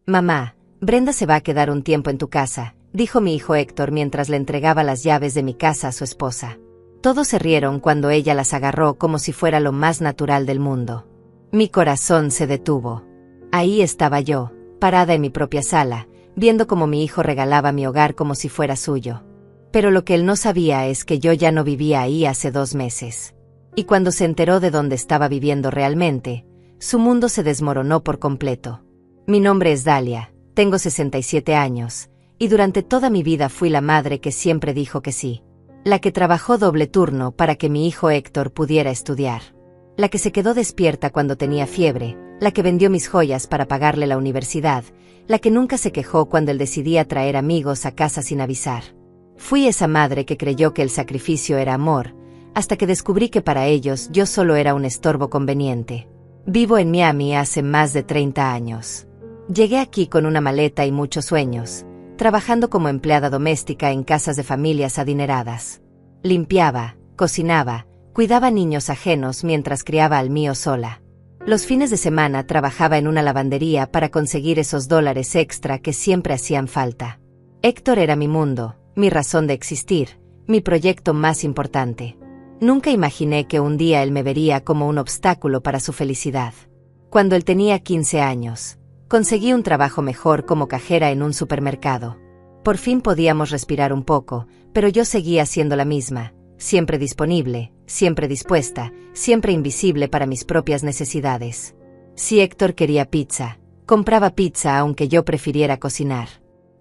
Mamá, Brenda se va a quedar un tiempo en tu casa, dijo mi hijo Héctor mientras le entregaba las llaves de mi casa a su esposa. Todos se rieron cuando ella las agarró como si fuera lo más natural del mundo. Mi corazón se detuvo. Ahí estaba yo, parada en mi propia sala, viendo cómo mi hijo regalaba mi hogar como si fuera suyo. Pero lo que él no sabía es que yo ya no vivía ahí hace 2 meses. Y cuando se enteró de dónde estaba viviendo realmente, su mundo se desmoronó por completo. Mi nombre es Dalia, tengo 67 años, y durante toda mi vida fui la madre que siempre dijo que sí. La que trabajó doble turno para que mi hijo Héctor pudiera estudiar. La que se quedó despierta cuando tenía fiebre, la que vendió mis joyas para pagarle la universidad, la que nunca se quejó cuando él decidía traer amigos a casa sin avisar. Fui esa madre que creyó que el sacrificio era amor, hasta que descubrí que para ellos yo solo era un estorbo conveniente. Vivo en Miami hace más de 30 años. Llegué aquí con una maleta y muchos sueños, trabajando como empleada doméstica en casas de familias adineradas. Limpiaba, cocinaba, cuidaba niños ajenos mientras criaba al mío sola. Los fines de semana trabajaba en una lavandería para conseguir esos dólares extra que siempre hacían falta. Héctor era mi mundo, mi razón de existir, mi proyecto más importante. Nunca imaginé que un día él me vería como un obstáculo para su felicidad. Cuando él tenía 15 años, conseguí un trabajo mejor como cajera en un supermercado. Por fin podíamos respirar un poco, pero yo seguía siendo la misma, siempre disponible, siempre dispuesta, siempre invisible para mis propias necesidades. Si Héctor quería pizza, compraba pizza aunque yo prefiriera cocinar.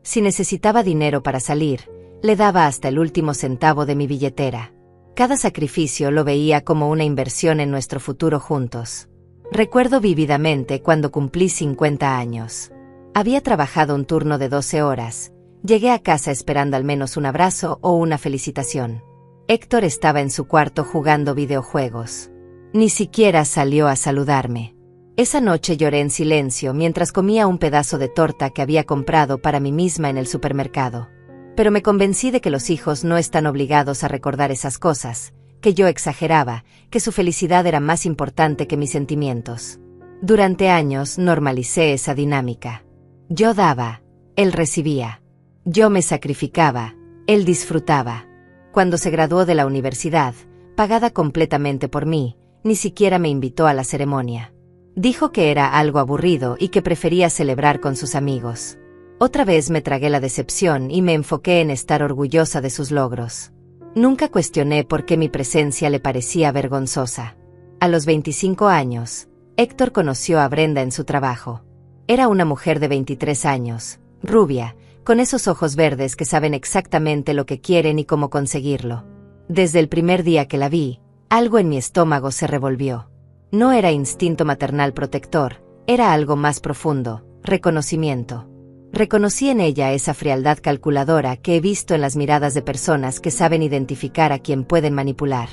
Si necesitaba dinero para salir, le daba hasta el último centavo de mi billetera. Cada sacrificio lo veía como una inversión en nuestro futuro juntos. Recuerdo vívidamente cuando cumplí 50 años. Había trabajado un turno de 12 horas. Llegué a casa esperando al menos un abrazo o una felicitación. Héctor estaba en su cuarto jugando videojuegos. Ni siquiera salió a saludarme. Esa noche lloré en silencio mientras comía un pedazo de torta que había comprado para mí misma en el supermercado. Pero me convencí de que los hijos no están obligados a recordar esas cosas, que yo exageraba, que su felicidad era más importante que mis sentimientos. Durante años normalicé esa dinámica. Yo daba, él recibía. Yo me sacrificaba, él disfrutaba. Cuando se graduó de la universidad, pagada completamente por mí, ni siquiera me invitó a la ceremonia. Dijo que era algo aburrido y que prefería celebrar con sus amigos. Otra vez me tragué la decepción y me enfoqué en estar orgullosa de sus logros. Nunca cuestioné por qué mi presencia le parecía vergonzosa. A los 25 años, Héctor conoció a Brenda en su trabajo. Era una mujer de 23 años, rubia, con esos ojos verdes que saben exactamente lo que quieren y cómo conseguirlo. Desde el primer día que la vi, algo en mi estómago se revolvió. No era instinto maternal protector, era algo más profundo, reconocimiento. Reconocí en ella esa frialdad calculadora que he visto en las miradas de personas que saben identificar a quien pueden manipular.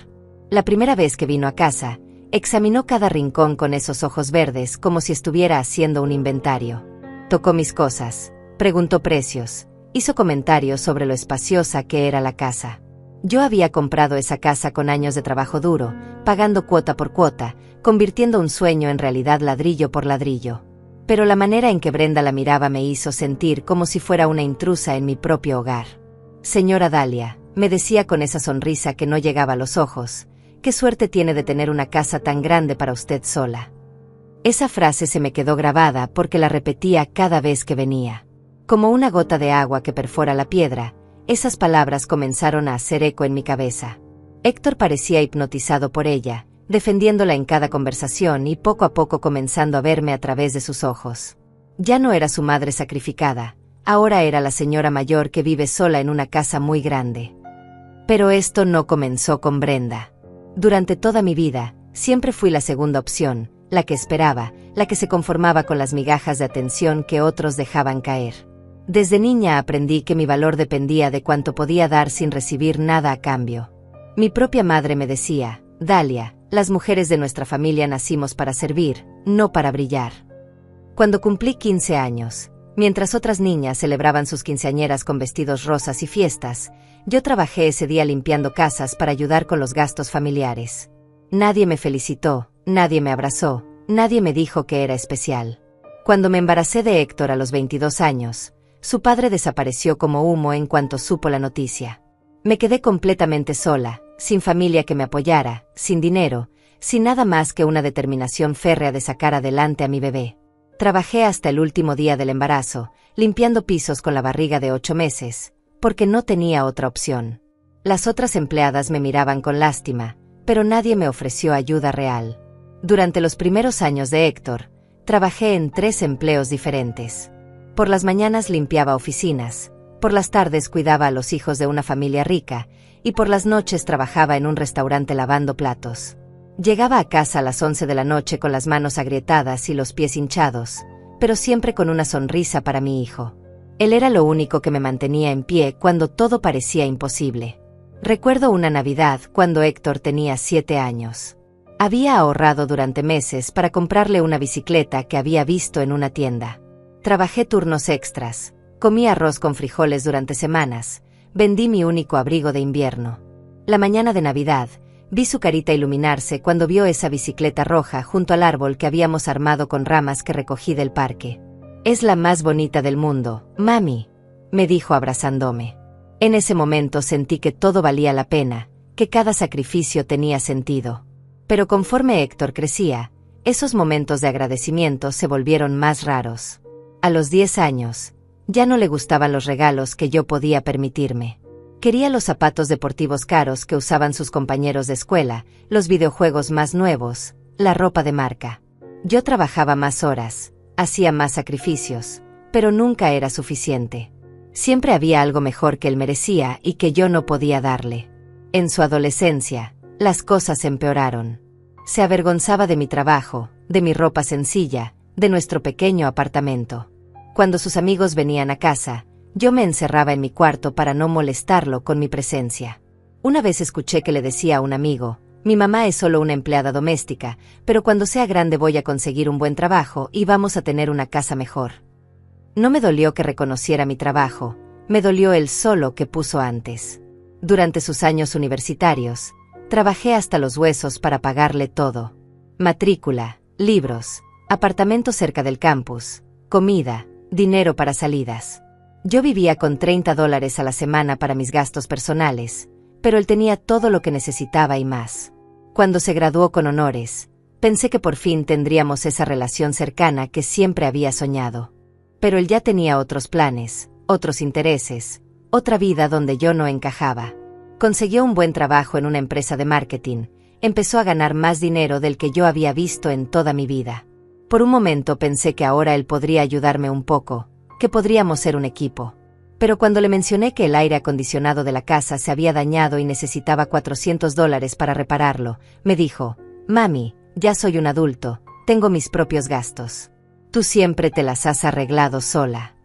La primera vez que vino a casa, examinó cada rincón con esos ojos verdes como si estuviera haciendo un inventario. Tocó mis cosas, preguntó precios, hizo comentarios sobre lo espaciosa que era la casa. Yo había comprado esa casa con años de trabajo duro, pagando cuota por cuota, convirtiendo un sueño en realidad ladrillo por ladrillo. Pero la manera en que Brenda la miraba me hizo sentir como si fuera una intrusa en mi propio hogar. Señora Dalia, me decía con esa sonrisa que no llegaba a los ojos, qué suerte tiene de tener una casa tan grande para usted sola. Esa frase se me quedó grabada porque la repetía cada vez que venía. Como una gota de agua que perfora la piedra, esas palabras comenzaron a hacer eco en mi cabeza. Héctor parecía hipnotizado por ella, defendiéndola en cada conversación y poco a poco comenzando a verme a través de sus ojos. Ya no era su madre sacrificada, ahora era la señora mayor que vive sola en una casa muy grande. Pero esto no comenzó con Brenda. Durante toda mi vida, siempre fui la segunda opción, la que esperaba, la que se conformaba con las migajas de atención que otros dejaban caer. Desde niña aprendí que mi valor dependía de cuánto podía dar sin recibir nada a cambio. Mi propia madre me decía, Dalia, las mujeres de nuestra familia nacimos para servir, no para brillar. Cuando cumplí 15 años, mientras otras niñas celebraban sus quinceañeras con vestidos rosas y fiestas, yo trabajé ese día limpiando casas para ayudar con los gastos familiares. Nadie me felicitó, nadie me abrazó, nadie me dijo que era especial. Cuando me embaracé de Héctor a los 22 años, su padre desapareció como humo en cuanto supo la noticia. Me quedé completamente sola, sin familia que me apoyara, sin dinero, sin nada más que una determinación férrea de sacar adelante a mi bebé. Trabajé hasta el último día del embarazo, limpiando pisos con la barriga de 8 meses, porque no tenía otra opción. Las otras empleadas me miraban con lástima, pero nadie me ofreció ayuda real. Durante los primeros años de Héctor, trabajé en 3 empleos diferentes. Por las mañanas limpiaba oficinas, por las tardes cuidaba a los hijos de una familia rica, y por las noches trabajaba en un restaurante lavando platos. Llegaba a casa a las 11 de la noche con las manos agrietadas y los pies hinchados, pero siempre con una sonrisa para mi hijo. Él era lo único que me mantenía en pie cuando todo parecía imposible. Recuerdo una Navidad cuando Héctor tenía 7 años. Había ahorrado durante meses para comprarle una bicicleta que había visto en una tienda. Trabajé turnos extras, comí arroz con frijoles durante semanas, vendí mi único abrigo de invierno. La mañana de Navidad, vi su carita iluminarse cuando vio esa bicicleta roja junto al árbol que habíamos armado con ramas que recogí del parque. «Es la más bonita del mundo, mami», me dijo abrazándome. En ese momento sentí que todo valía la pena, que cada sacrificio tenía sentido. Pero conforme Héctor crecía, esos momentos de agradecimiento se volvieron más raros. A los 10 años, ya no le gustaban los regalos que yo podía permitirme. Quería los zapatos deportivos caros que usaban sus compañeros de escuela, los videojuegos más nuevos, la ropa de marca. Yo trabajaba más horas, hacía más sacrificios, pero nunca era suficiente. Siempre había algo mejor que él merecía y que yo no podía darle. En su adolescencia, las cosas empeoraron. Se avergonzaba de mi trabajo, de mi ropa sencilla, de nuestro pequeño apartamento. Cuando sus amigos venían a casa, yo me encerraba en mi cuarto para no molestarlo con mi presencia. Una vez escuché que le decía a un amigo: «Mi mamá es solo una empleada doméstica, pero cuando sea grande voy a conseguir un buen trabajo y vamos a tener una casa mejor». No me dolió que reconociera mi trabajo, me dolió el solo que puso antes. Durante sus años universitarios, trabajé hasta los huesos para pagarle todo. Matrícula, libros, apartamento cerca del campus, comida, dinero para salidas. Yo vivía con $30 a la semana para mis gastos personales, pero él tenía todo lo que necesitaba y más. Cuando se graduó con honores, pensé que por fin tendríamos esa relación cercana que siempre había soñado. Pero él ya tenía otros planes, otros intereses, otra vida donde yo no encajaba. Consiguió un buen trabajo en una empresa de marketing, empezó a ganar más dinero del que yo había visto en toda mi vida. Por un momento pensé que ahora él podría ayudarme un poco, que podríamos ser un equipo. Pero cuando le mencioné que el aire acondicionado de la casa se había dañado y necesitaba $400 para repararlo, me dijo: «Mami, ya soy un adulto, tengo mis propios gastos. Tú siempre te las has arreglado sola».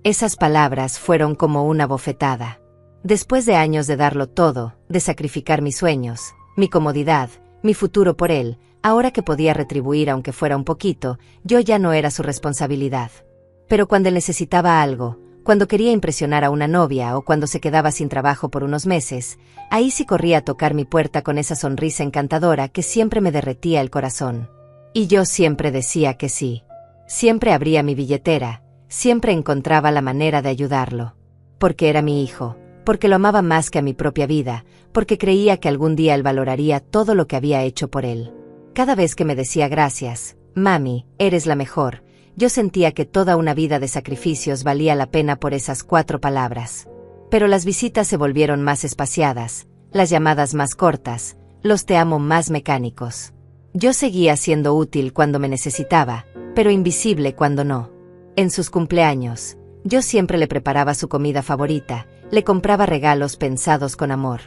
Esas palabras fueron como una bofetada. Después de años de darlo todo, de sacrificar mis sueños, mi comodidad, mi futuro por él, ahora que podía retribuir aunque fuera un poquito, yo ya no era su responsabilidad. Pero cuando él necesitaba algo, cuando quería impresionar a una novia o cuando se quedaba sin trabajo por unos meses, ahí sí corría a tocar mi puerta con esa sonrisa encantadora que siempre me derretía el corazón. Y yo siempre decía que sí. Siempre abría mi billetera, siempre encontraba la manera de ayudarlo. Porque era mi hijo, porque lo amaba más que a mi propia vida, porque creía que algún día él valoraría todo lo que había hecho por él. Cada vez que me decía «Gracias, mami, eres la mejor», yo sentía que toda una vida de sacrificios valía la pena por esas 4 palabras. Pero las visitas se volvieron más espaciadas, las llamadas más cortas, los te amo más mecánicos. Yo seguía siendo útil cuando me necesitaba, pero invisible cuando no. En sus cumpleaños, yo siempre le preparaba su comida favorita, le compraba regalos pensados con amor.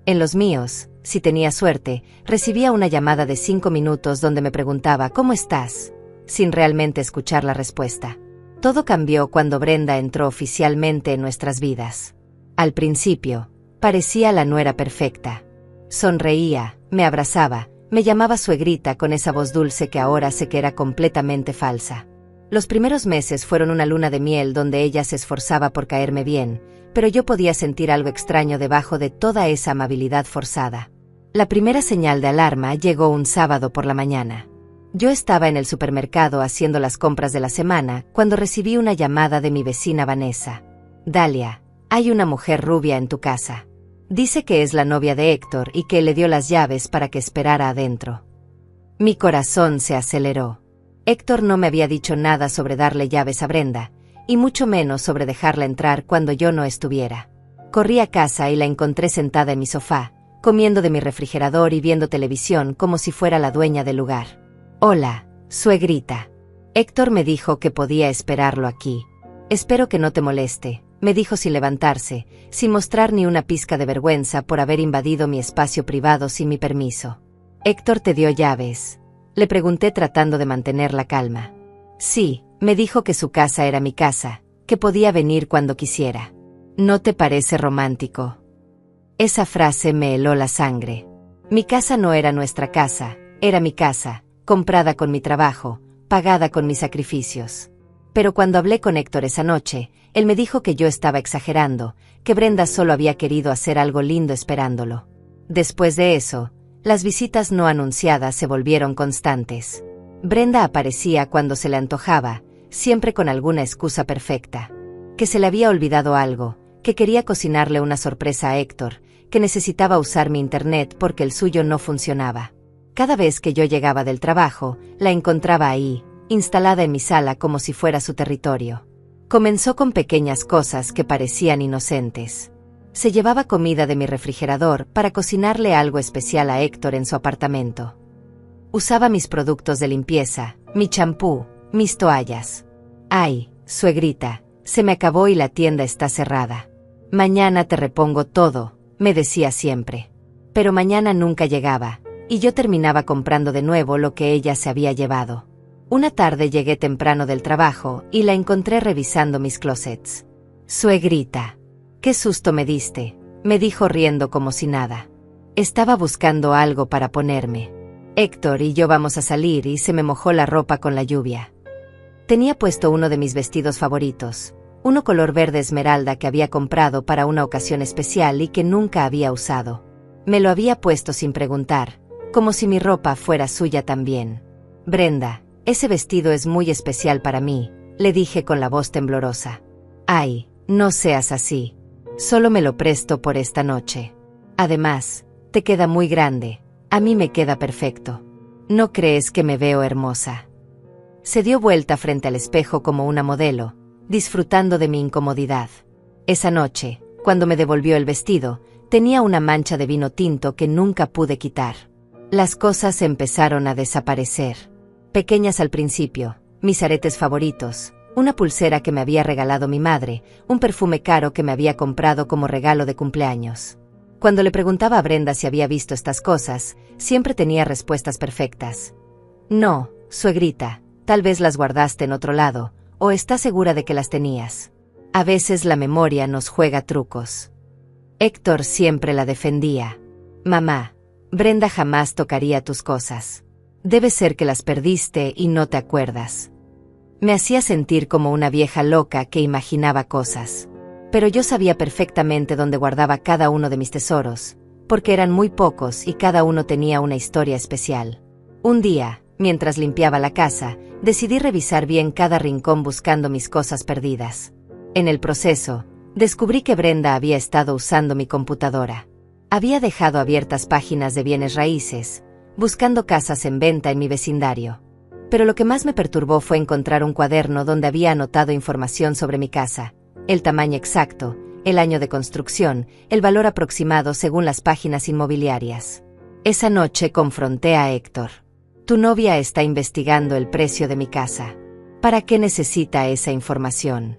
En los míos, si tenía suerte, recibía una llamada de 5 minutos donde me preguntaba «¿Cómo estás?», sin realmente escuchar la respuesta. Todo cambió cuando Brenda entró oficialmente en nuestras vidas. Al principio, parecía la nuera perfecta. Sonreía, me abrazaba, me llamaba suegrita con esa voz dulce que ahora sé que era completamente falsa. Los primeros meses fueron una luna de miel donde ella se esforzaba por caerme bien, pero yo podía sentir algo extraño debajo de toda esa amabilidad forzada. La primera señal de alarma llegó un sábado por la mañana. Yo estaba en el supermercado haciendo las compras de la semana cuando recibí una llamada de mi vecina Vanessa. Dalia, hay una mujer rubia en tu casa. Dice que es la novia de Héctor y que le dio las llaves para que esperara adentro. Mi corazón se aceleró. Héctor no me había dicho nada sobre darle llaves a Brenda, y mucho menos sobre dejarla entrar cuando yo no estuviera. Corrí a casa y la encontré sentada en mi sofá, comiendo de mi refrigerador y viendo televisión como si fuera la dueña del lugar. Hola, suegrita. Héctor me dijo que podía esperarlo aquí. Espero que no te moleste, me dijo sin levantarse, sin mostrar ni una pizca de vergüenza por haber invadido mi espacio privado sin mi permiso. Héctor te dio llaves. Le pregunté tratando de mantener la calma. Sí, me dijo que su casa era mi casa, que podía venir cuando quisiera. ¿No te parece romántico? Esa frase me heló la sangre. Mi casa no era nuestra casa, era mi casa, comprada con mi trabajo, pagada con mis sacrificios. Pero cuando hablé con Héctor esa noche, él me dijo que yo estaba exagerando, que Brenda solo había querido hacer algo lindo esperándolo. Después de eso, las visitas no anunciadas se volvieron constantes. Brenda aparecía cuando se le antojaba, siempre con alguna excusa perfecta. Que se le había olvidado algo, que quería cocinarle una sorpresa a Héctor, que necesitaba usar mi internet porque el suyo no funcionaba. Cada vez que yo llegaba del trabajo, la encontraba ahí, instalada en mi sala como si fuera su territorio. Comenzó con pequeñas cosas que parecían inocentes. Se llevaba comida de mi refrigerador para cocinarle algo especial a Héctor en su apartamento. Usaba mis productos de limpieza, mi champú, mis toallas. Ay, suegrita, se me acabó y la tienda está cerrada. Mañana te repongo todo, me decía siempre. Pero mañana nunca llegaba, y yo terminaba comprando de nuevo lo que ella se había llevado. Una tarde llegué temprano del trabajo y la encontré revisando mis closets. Suegrita, qué susto me diste, me dijo riendo como si nada. Estaba buscando algo para ponerme. Héctor y yo vamos a salir y se me mojó la ropa con la lluvia. Tenía puesto uno de mis vestidos favoritos, uno color verde esmeralda que había comprado para una ocasión especial y que nunca había usado. Me lo había puesto sin preguntar, como si mi ropa fuera suya también. Brenda, ese vestido es muy especial para mí, le dije con la voz temblorosa. Ay, no seas así. Solo me lo presto por esta noche. Además, te queda muy grande, a mí me queda perfecto. ¿No crees que me veo hermosa? Se dio vuelta frente al espejo como una modelo, disfrutando de mi incomodidad. Esa noche, cuando me devolvió el vestido, tenía una mancha de vino tinto que nunca pude quitar. Las cosas empezaron a desaparecer. Pequeñas al principio, mis aretes favoritos, una pulsera que me había regalado mi madre, un perfume caro que me había comprado como regalo de cumpleaños. Cuando le preguntaba a Brenda si había visto estas cosas, siempre tenía respuestas perfectas. No, suegrita, tal vez las guardaste en otro lado, o estás segura de que las tenías. A veces la memoria nos juega trucos. Héctor siempre la defendía. Mamá, Brenda jamás tocaría tus cosas. Debe ser que las perdiste y no te acuerdas. Me hacía sentir como una vieja loca que imaginaba cosas. Pero yo sabía perfectamente dónde guardaba cada uno de mis tesoros, porque eran muy pocos y cada uno tenía una historia especial. Un día, mientras limpiaba la casa, decidí revisar bien cada rincón buscando mis cosas perdidas. En el proceso, descubrí que Brenda había estado usando mi computadora. Había dejado abiertas páginas de bienes raíces, buscando casas en venta en mi vecindario. Pero lo que más me perturbó fue encontrar un cuaderno donde había anotado información sobre mi casa, el tamaño exacto, el año de construcción, el valor aproximado según las páginas inmobiliarias. Esa noche confronté a Héctor. Tu novia está investigando el precio de mi casa. ¿Para qué necesita esa información?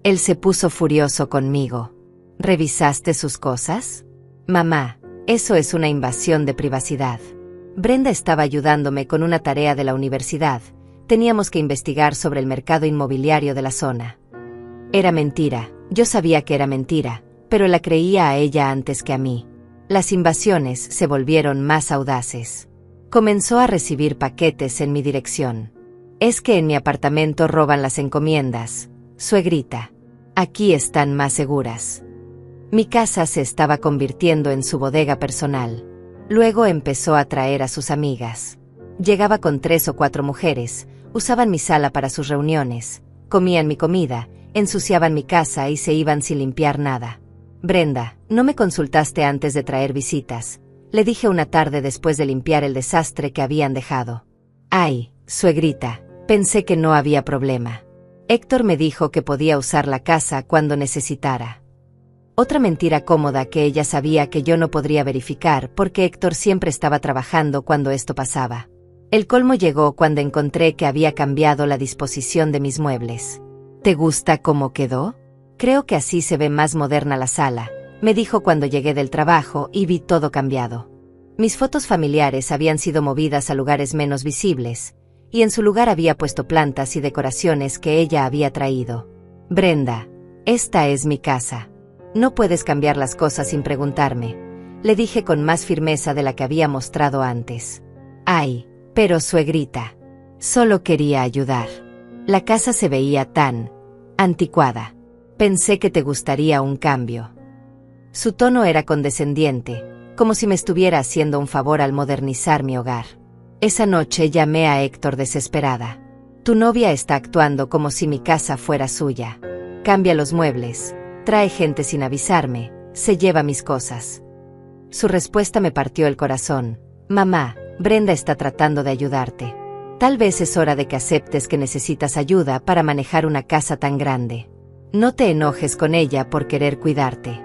Él se puso furioso conmigo. ¿Revisaste sus cosas? Mamá, eso es una invasión de privacidad. Brenda estaba ayudándome con una tarea de la universidad. Teníamos que investigar sobre el mercado inmobiliario de la zona. Era mentira, yo sabía que era mentira, pero la creía a ella antes que a mí. Las invasiones se volvieron más audaces. Comenzó a recibir paquetes en mi dirección. Es que en mi apartamento roban las encomiendas, suegrita. Aquí están más seguras. Mi casa se estaba convirtiendo en su bodega personal. Luego empezó a traer a sus amigas. Llegaba con 3 o 4 mujeres, usaban mi sala para sus reuniones, comían mi comida, ensuciaban mi casa y se iban sin limpiar nada. Brenda, no me consultaste antes de traer visitas, le dije una tarde después de limpiar el desastre que habían dejado. Ay, suegrita, pensé que no había problema. Héctor me dijo que podía usar la casa cuando necesitara. Otra mentira cómoda que ella sabía que yo no podría verificar porque Héctor siempre estaba trabajando cuando esto pasaba. El colmo llegó cuando encontré que había cambiado la disposición de mis muebles. ¿Te gusta cómo quedó? Creo que así se ve más moderna la sala, me dijo cuando llegué del trabajo y vi todo cambiado. Mis fotos familiares habían sido movidas a lugares menos visibles, y en su lugar había puesto plantas y decoraciones que ella había traído. Brenda, esta es mi casa. No puedes cambiar las cosas sin preguntarme, le dije con más firmeza de la que había mostrado antes. Ay, pero suegrita, solo quería ayudar. La casa se veía tan anticuada. Pensé que te gustaría un cambio. Su tono era condescendiente, como si me estuviera haciendo un favor al modernizar mi hogar. Esa noche llamé a Héctor desesperada. Tu novia está actuando como si mi casa fuera suya. Cambia los muebles, trae gente sin avisarme, se lleva mis cosas. Su respuesta me partió el corazón. Mamá, Brenda está tratando de ayudarte. Tal vez es hora de que aceptes que necesitas ayuda para manejar una casa tan grande. No te enojes con ella por querer cuidarte.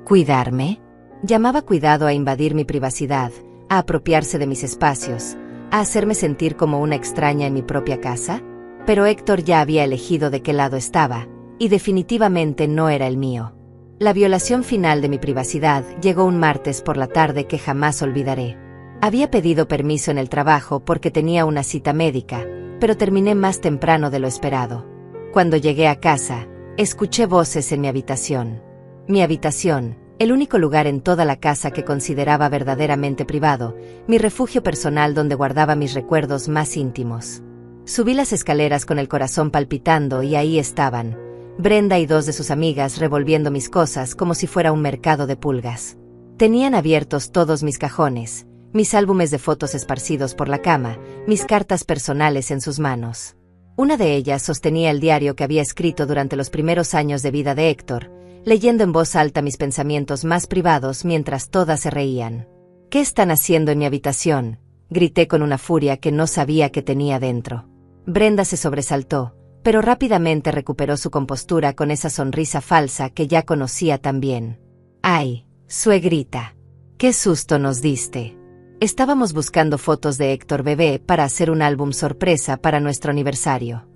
¿Cuidarme? Llamaba cuidado a invadir mi privacidad, a apropiarse de mis espacios, a hacerme sentir como una extraña en mi propia casa. Pero Héctor ya había elegido de qué lado estaba, y definitivamente no era el mío. La violación final de mi privacidad llegó un martes por la tarde que jamás olvidaré. Había pedido permiso en el trabajo porque tenía una cita médica, pero terminé más temprano de lo esperado. Cuando llegué a casa, escuché voces en mi habitación. Mi habitación, el único lugar en toda la casa que consideraba verdaderamente privado, mi refugio personal donde guardaba mis recuerdos más íntimos. Subí las escaleras con el corazón palpitando y ahí estaban, Brenda y 2 de sus amigas revolviendo mis cosas como si fuera un mercado de pulgas. Tenían abiertos todos mis cajones, mis álbumes de fotos esparcidos por la cama, mis cartas personales en sus manos. Una de ellas sostenía el diario que había escrito durante los primeros años de vida de Héctor, leyendo en voz alta mis pensamientos más privados mientras todas se reían. ¿Qué están haciendo en mi habitación?, grité con una furia que no sabía que tenía dentro. Brenda se sobresaltó, pero rápidamente recuperó su compostura con esa sonrisa falsa que ya conocía tan bien. ¡Ay, suegrita! ¡Qué susto nos diste! Estábamos buscando fotos de Héctor bebé para hacer un álbum sorpresa para nuestro aniversario.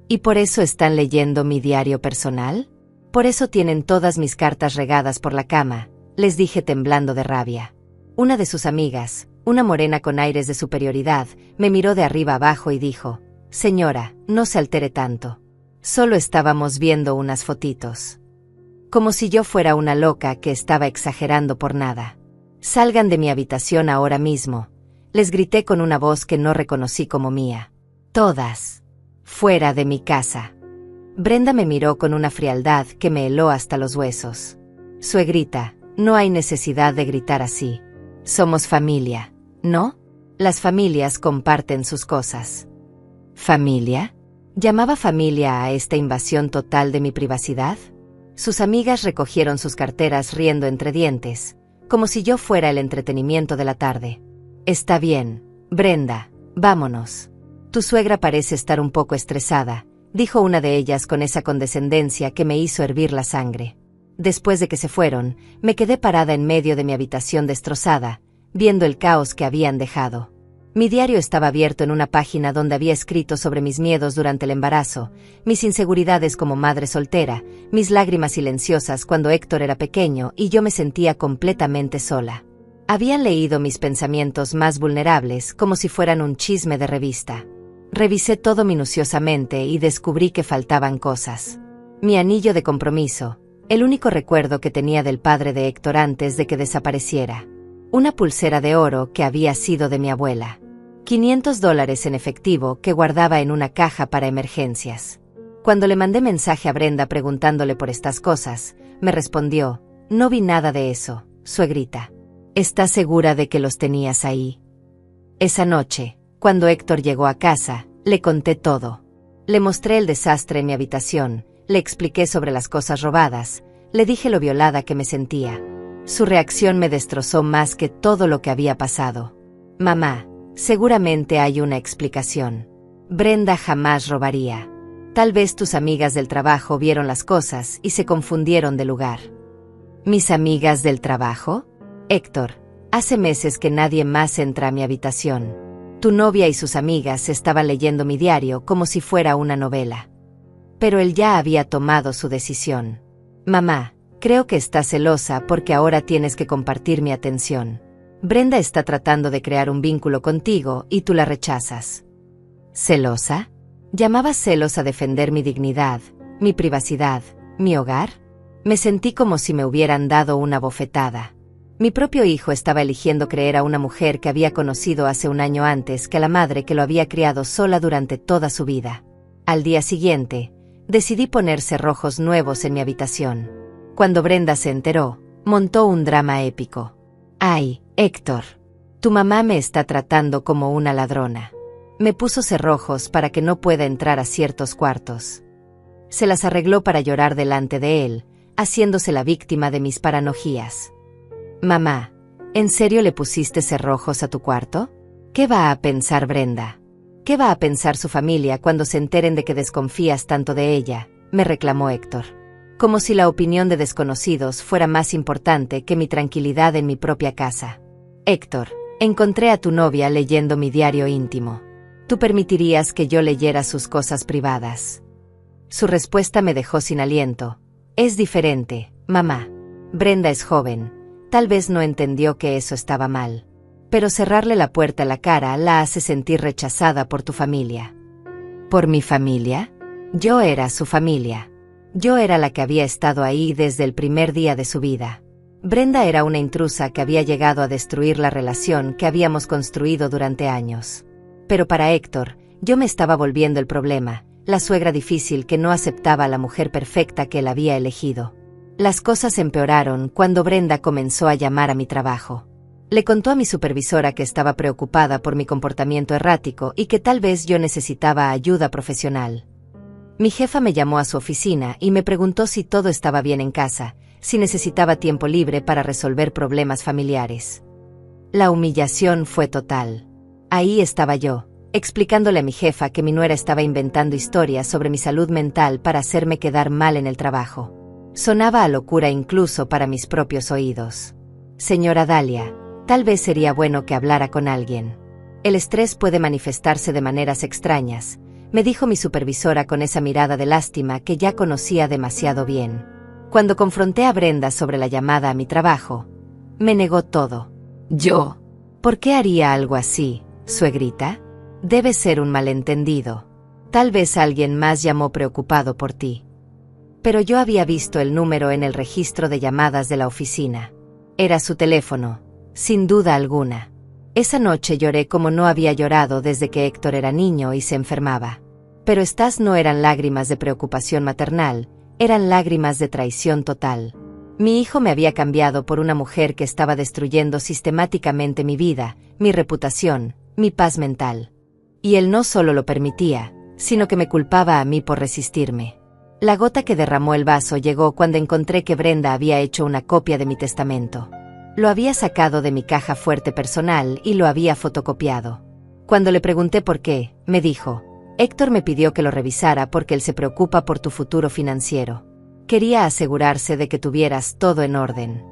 ¿Y por eso están leyendo mi diario personal? Por eso tienen todas mis cartas regadas por la cama, les dije temblando de rabia. Una de sus amigas, una morena con aires de superioridad, me miró de arriba abajo y dijo: Señora, no se altere tanto. Solo estábamos viendo unas fotitos. Como si yo fuera una loca que estaba exagerando por nada. Salgan de mi habitación ahora mismo, les grité con una voz que no reconocí como mía. Todas. Fuera de mi casa. Brenda me miró con una frialdad que me heló hasta los huesos. Suegrita, no hay necesidad de gritar así. Somos familia, ¿no? Las familias comparten sus cosas. ¿Familia? ¿Llamaba familia a esta invasión total de mi privacidad? Sus amigas recogieron sus carteras riendo entre dientes, como si yo fuera el entretenimiento de la tarde. Está bien, Brenda, vámonos. Tu suegra parece estar un poco estresada, dijo una de ellas con esa condescendencia que me hizo hervir la sangre. Después de que se fueron, me quedé parada en medio de mi habitación destrozada, viendo el caos que habían dejado. Mi diario estaba abierto en una página donde había escrito sobre mis miedos durante el embarazo, mis inseguridades como madre soltera, mis lágrimas silenciosas cuando Héctor era pequeño y yo me sentía completamente sola. Habían leído mis pensamientos más vulnerables como si fueran un chisme de revista. Revisé todo minuciosamente y descubrí que faltaban cosas. Mi anillo de compromiso, el único recuerdo que tenía del padre de Héctor antes de que desapareciera. Una pulsera de oro que había sido de mi abuela. $500 en efectivo que guardaba en una caja para emergencias. Cuando le mandé mensaje a Brenda preguntándole por estas cosas, me respondió: no vi nada de eso, suegrita. ¿Estás segura de que los tenías ahí? Esa noche, cuando Héctor llegó a casa, le conté todo. Le mostré el desastre en mi habitación, le expliqué sobre las cosas robadas, le dije lo violada que me sentía. Su reacción me destrozó más que todo lo que había pasado. Mamá, seguramente hay una explicación. Brenda jamás robaría. Tal vez tus amigas del trabajo vieron las cosas y se confundieron de lugar. ¿Mis amigas del trabajo? Héctor, hace meses que nadie más entra a mi habitación. Tu novia y sus amigas estaban leyendo mi diario como si fuera una novela. Pero él ya había tomado su decisión. Mamá, creo que estás celosa porque ahora tienes que compartir mi atención. Brenda está tratando de crear un vínculo contigo y tú la rechazas. ¿Celosa? ¿Llamabas celos a defender mi dignidad, mi privacidad, mi hogar? Me sentí como si me hubieran dado una bofetada. Mi propio hijo estaba eligiendo creer a una mujer que había conocido hace un año antes que a la madre que lo había criado sola durante toda su vida. Al día siguiente, decidí poner cerrojos nuevos en mi habitación. Cuando Brenda se enteró, montó un drama épico. «Ay, Héctor, tu mamá me está tratando como una ladrona. Me puso cerrojos para que no pueda entrar a ciertos cuartos». Se las arregló para llorar delante de él, haciéndose la víctima de mis paranojías. «Mamá, ¿en serio le pusiste cerrojos a tu cuarto? ¿Qué va a pensar Brenda? ¿Qué va a pensar su familia cuando se enteren de que desconfías tanto de ella?», me reclamó Héctor. Como si la opinión de desconocidos fuera más importante que mi tranquilidad en mi propia casa. «Héctor, encontré a tu novia leyendo mi diario íntimo. ¿Tú permitirías que yo leyera sus cosas privadas?». Su respuesta me dejó sin aliento. «Es diferente, mamá. Brenda es joven. Tal vez no entendió que eso estaba mal. Pero cerrarle la puerta a la cara la hace sentir rechazada por tu familia». ¿Por mi familia? Yo era su familia. Yo era la que había estado ahí desde el primer día de su vida. Brenda era una intrusa que había llegado a destruir la relación que habíamos construido durante años. Pero para Héctor, yo me estaba volviendo el problema, la suegra difícil que no aceptaba a la mujer perfecta que él había elegido. Las cosas empeoraron cuando Brenda comenzó a llamar a mi trabajo. Le contó a mi supervisora que estaba preocupada por mi comportamiento errático y que tal vez yo necesitaba ayuda profesional. Mi jefa me llamó a su oficina y me preguntó si todo estaba bien en casa, si necesitaba tiempo libre para resolver problemas familiares. La humillación fue total. Ahí estaba yo, explicándole a mi jefa que mi nuera estaba inventando historias sobre mi salud mental para hacerme quedar mal en el trabajo. Sonaba a locura incluso para mis propios oídos. «Señora Dalia, tal vez sería bueno que hablara con alguien. El estrés puede manifestarse de maneras extrañas», me dijo mi supervisora con esa mirada de lástima que ya conocía demasiado bien. Cuando confronté a Brenda sobre la llamada a mi trabajo, me negó todo. «¿Yo? ¿Por qué haría algo así, suegrita? Debe ser un malentendido. Tal vez alguien más llamó preocupado por ti». Pero yo había visto el número en el registro de llamadas de la oficina. Era su teléfono, sin duda alguna. Esa noche lloré como no había llorado desde que Héctor era niño y se enfermaba. Pero estas no eran lágrimas de preocupación maternal, eran lágrimas de traición total. Mi hijo me había cambiado por una mujer que estaba destruyendo sistemáticamente mi vida, mi reputación, mi paz mental. Y él no solo lo permitía, sino que me culpaba a mí por resistirme. La gota que derramó el vaso llegó cuando encontré que Brenda había hecho una copia de mi testamento. Lo había sacado de mi caja fuerte personal y lo había fotocopiado. Cuando le pregunté por qué, me dijo: «Héctor me pidió que lo revisara porque él se preocupa por tu futuro financiero. Quería asegurarse de que tuvieras todo en orden».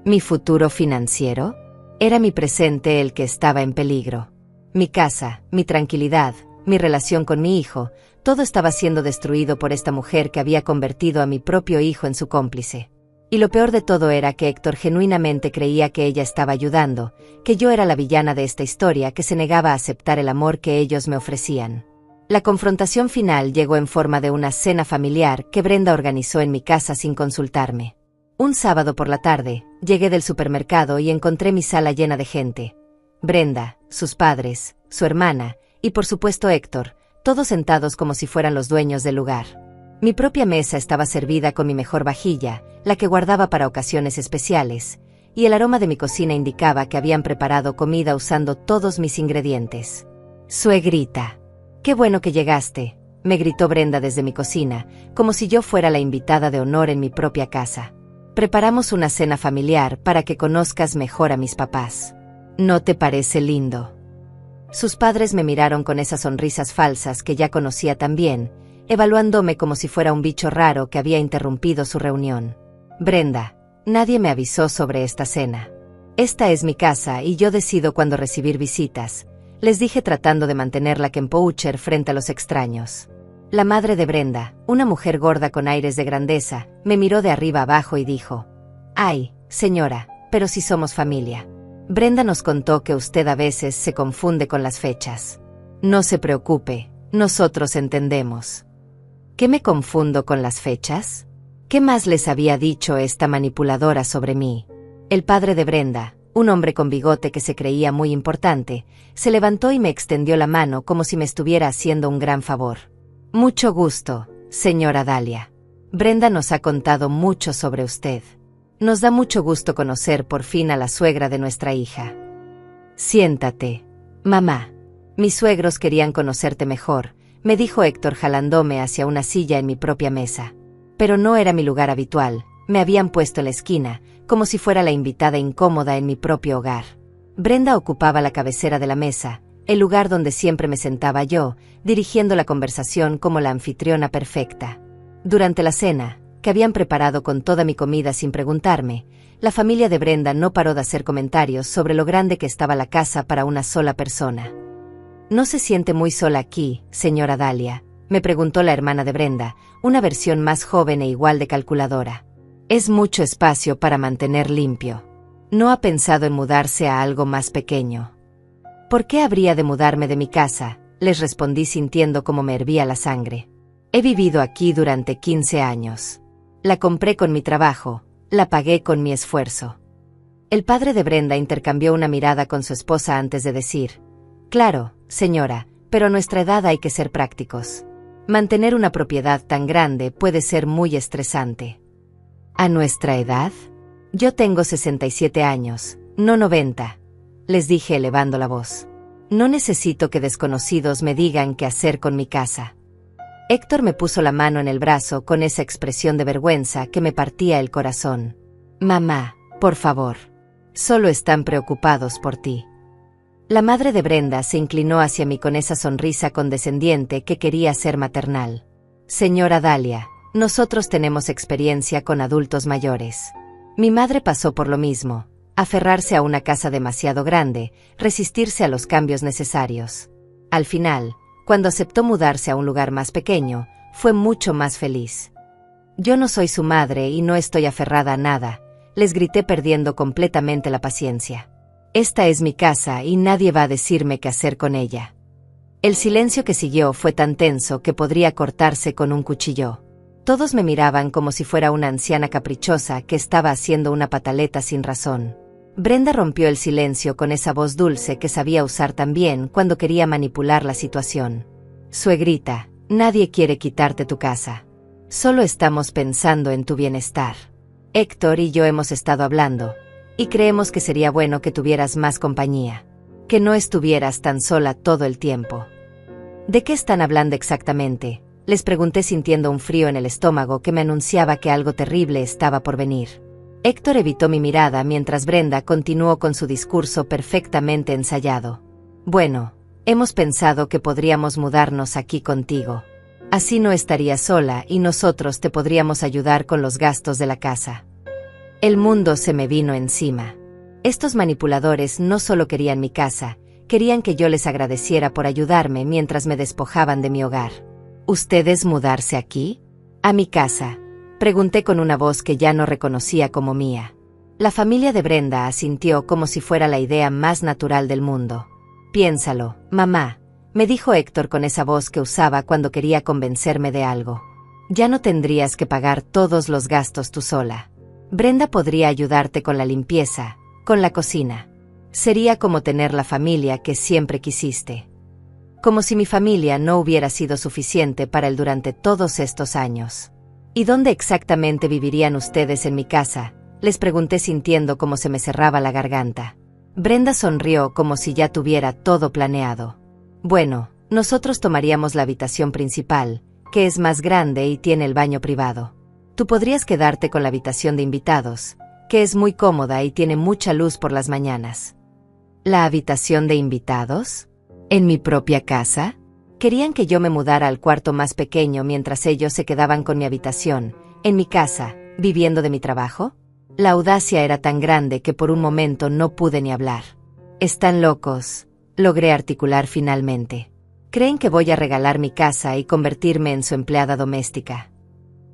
¿Mi futuro financiero? Era mi presente el que estaba en peligro. Mi casa, mi tranquilidad, mi relación con mi hijo, todo estaba siendo destruido por esta mujer que había convertido a mi propio hijo en su cómplice. Y lo peor de todo era que Héctor genuinamente creía que ella estaba ayudando, que yo era la villana de esta historia que se negaba a aceptar el amor que ellos me ofrecían. La confrontación final llegó en forma de una cena familiar que Brenda organizó en mi casa sin consultarme. Un sábado por la tarde, llegué del supermercado y encontré mi sala llena de gente. Brenda, sus padres, su hermana, y por supuesto Héctor, todos sentados como si fueran los dueños del lugar. Mi propia mesa estaba servida con mi mejor vajilla, la que guardaba para ocasiones especiales, y el aroma de mi cocina indicaba que habían preparado comida usando todos mis ingredientes. «Suegrita, qué bueno que llegaste», me gritó Brenda desde mi cocina, como si yo fuera la invitada de honor en mi propia casa. «Preparamos una cena familiar para que conozcas mejor a mis papás. ¿No te parece lindo?». Sus padres me miraron con esas sonrisas falsas que ya conocía tan bien, evaluándome como si fuera un bicho raro que había interrumpido su reunión. «Brenda, nadie me avisó sobre esta cena. Esta es mi casa y yo decido cuándo recibir visitas», les dije tratando de mantener la composure frente a los extraños. La madre de Brenda, una mujer gorda con aires de grandeza, me miró de arriba abajo y dijo: «Ay, señora, pero si somos familia. Brenda nos contó que usted a veces se confunde con las fechas. No se preocupe, nosotros entendemos». ¿Qué me confundo con las fechas? ¿Qué más les había dicho esta manipuladora sobre mí? El padre de Brenda, un hombre con bigote que se creía muy importante, se levantó y me extendió la mano como si me estuviera haciendo un gran favor. «Mucho gusto, señora Dahlia. Brenda nos ha contado mucho sobre usted. Nos da mucho gusto conocer por fin a la suegra de nuestra hija. Siéntate, mamá. Mis suegros querían conocerte mejor», me dijo Héctor jalándome hacia una silla en mi propia mesa. Pero no era mi lugar habitual, me habían puesto en la esquina, como si fuera la invitada incómoda en mi propio hogar. Brenda ocupaba la cabecera de la mesa, el lugar donde siempre me sentaba yo, dirigiendo la conversación como la anfitriona perfecta. Durante la cena, que habían preparado con toda mi comida sin preguntarme, la familia de Brenda no paró de hacer comentarios sobre lo grande que estaba la casa para una sola persona. «¿No se siente muy sola aquí, señora Dahlia?», me preguntó la hermana de Brenda, una versión más joven e igual de calculadora. «Es mucho espacio para mantener limpio. ¿No ha pensado en mudarse a algo más pequeño?». «¿Por qué habría de mudarme de mi casa?», les respondí sintiendo como me hervía la sangre. «He vivido aquí durante 15 años. La compré con mi trabajo, la pagué con mi esfuerzo». El padre de Brenda intercambió una mirada con su esposa antes de decir: «Claro, señora, pero a nuestra edad hay que ser prácticos. Mantener una propiedad tan grande puede ser muy estresante». «¿A nuestra edad? Yo tengo 67 años, no 90», les dije elevando la voz. «No necesito que desconocidos me digan qué hacer con mi casa». Héctor me puso la mano en el brazo con esa expresión de vergüenza que me partía el corazón. «Mamá, por favor. Solo están preocupados por ti». La madre de Brenda se inclinó hacia mí con esa sonrisa condescendiente que quería ser maternal. «Señora Dahlia, nosotros tenemos experiencia con adultos mayores. Mi madre pasó por lo mismo, aferrarse a una casa demasiado grande, resistirse a los cambios necesarios. Al final, cuando aceptó mudarse a un lugar más pequeño, fue mucho más feliz. Yo no soy su madre y no estoy aferrada a nada», les grité perdiendo completamente la paciencia. «Esta es mi casa y nadie va a decirme qué hacer con ella». El silencio que siguió fue tan tenso que podría cortarse con un cuchillo. Todos me miraban como si fuera una anciana caprichosa que estaba haciendo una pataleta sin razón. Brenda rompió el silencio con esa voz dulce que sabía usar tan bien cuando quería manipular la situación. «Suegrita, nadie quiere quitarte tu casa. Solo estamos pensando en tu bienestar. Héctor y yo hemos estado hablando, y creemos que sería bueno que tuvieras más compañía, que no estuvieras tan sola todo el tiempo». «¿De qué están hablando exactamente?», les pregunté sintiendo un frío en el estómago que me anunciaba que algo terrible estaba por venir. Héctor evitó mi mirada mientras Brenda continuó con su discurso perfectamente ensayado. «Bueno, hemos pensado que podríamos mudarnos aquí contigo. Así no estarías sola y nosotros te podríamos ayudar con los gastos de la casa». El mundo se me vino encima. Estos manipuladores no solo querían mi casa, querían que yo les agradeciera por ayudarme mientras me despojaban de mi hogar. «¿Ustedes mudarse aquí? ¿A mi casa?», pregunté con una voz que ya no reconocía como mía. La familia de Brenda asintió como si fuera la idea más natural del mundo. «Piénsalo, mamá», me dijo Héctor con esa voz que usaba cuando quería convencerme de algo. «Ya no tendrías que pagar todos los gastos tú sola. Brenda podría ayudarte con la limpieza, con la cocina. Sería como tener la familia que siempre quisiste». Como si mi familia no hubiera sido suficiente para él durante todos estos años. «¿Y dónde exactamente vivirían ustedes en mi casa?», Les pregunté sintiendo cómo se me cerraba la garganta. Brenda sonrió como si ya tuviera todo planeado. Bueno, nosotros tomaríamos la habitación principal, que es más grande y tiene el baño privado. Tú podrías quedarte con la habitación de invitados, que es muy cómoda y tiene mucha luz por las mañanas. ¿La habitación de invitados? ¿En mi propia casa? Querían que yo me mudara al cuarto más pequeño mientras ellos se quedaban con mi habitación, en mi casa, viviendo de mi trabajo. La audacia era tan grande que por un momento no pude ni hablar. «Están locos», logré articular finalmente. «Creen que voy a regalar mi casa y convertirme en su empleada doméstica».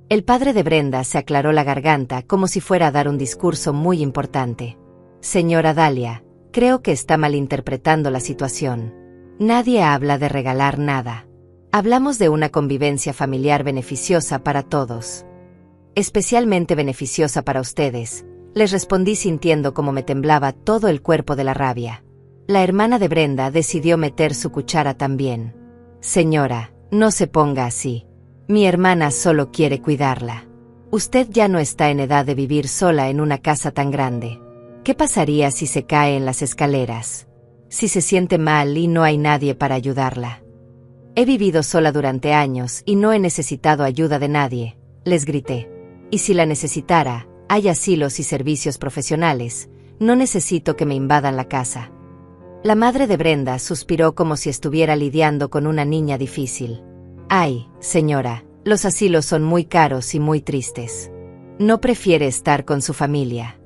El padre de Brenda se aclaró la garganta como si fuera a dar un discurso muy importante. «Señora Dahlia, creo que está malinterpretando la situación. Nadie habla de regalar nada. Hablamos de una convivencia familiar beneficiosa para todos. Especialmente beneficiosa para ustedes», les respondí sintiendo como me temblaba todo el cuerpo de la rabia. La hermana de Brenda decidió meter su cuchara también. «Señora, no se ponga así. Mi hermana solo quiere cuidarla. Usted ya no está en edad de vivir sola en una casa tan grande. ¿Qué pasaría si se cae en las escaleras? Si se siente mal y no hay nadie para ayudarla? He vivido sola durante años y no he necesitado ayuda de nadie», les grité. «Y si la necesitara, hay asilos y servicios profesionales. No necesito que me invadan la casa». La madre de Brenda suspiró como si estuviera lidiando con una niña difícil. «Ay, señora, los asilos son muy caros y muy tristes. ¿No prefiere estar con su familia?»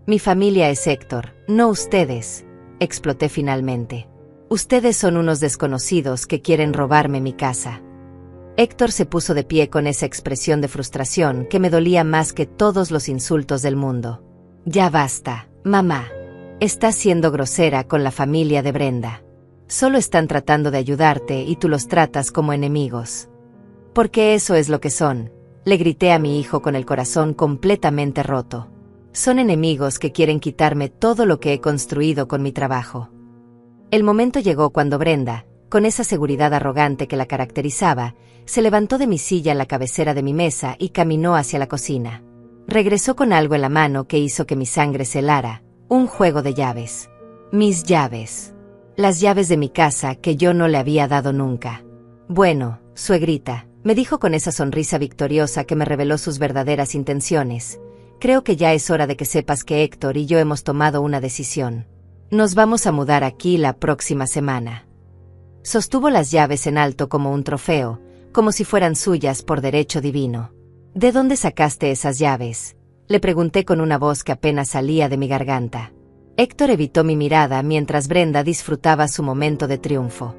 «Mi familia es Héctor, no ustedes», exploté finalmente. «Ustedes son unos desconocidos que quieren robarme mi casa». Héctor se puso de pie con esa expresión de frustración que me dolía más que todos los insultos del mundo. «Ya basta, mamá. Estás siendo grosera con la familia de Brenda. Solo están tratando de ayudarte y tú los tratas como enemigos». «Porque eso es lo que son», le grité a mi hijo con el corazón completamente roto. «Son enemigos que quieren quitarme todo lo que he construido con mi trabajo». El momento llegó cuando Brenda, con esa seguridad arrogante que la caracterizaba, se levantó de mi silla en la cabecera de mi mesa y caminó hacia la cocina. Regresó con algo en la mano que hizo que mi sangre se helara, un juego de llaves. Mis llaves. Las llaves de mi casa que yo no le había dado nunca. «Bueno, suegrita», me dijo con esa sonrisa victoriosa que me reveló sus verdaderas intenciones. «Creo que ya es hora de que sepas que Héctor y yo hemos tomado una decisión. Nos vamos a mudar aquí la próxima semana». Sostuvo las llaves en alto como un trofeo, como si fueran suyas por derecho divino. «¿De dónde sacaste esas llaves?», le pregunté con una voz que apenas salía de mi garganta. Héctor evitó mi mirada mientras Brenda disfrutaba su momento de triunfo.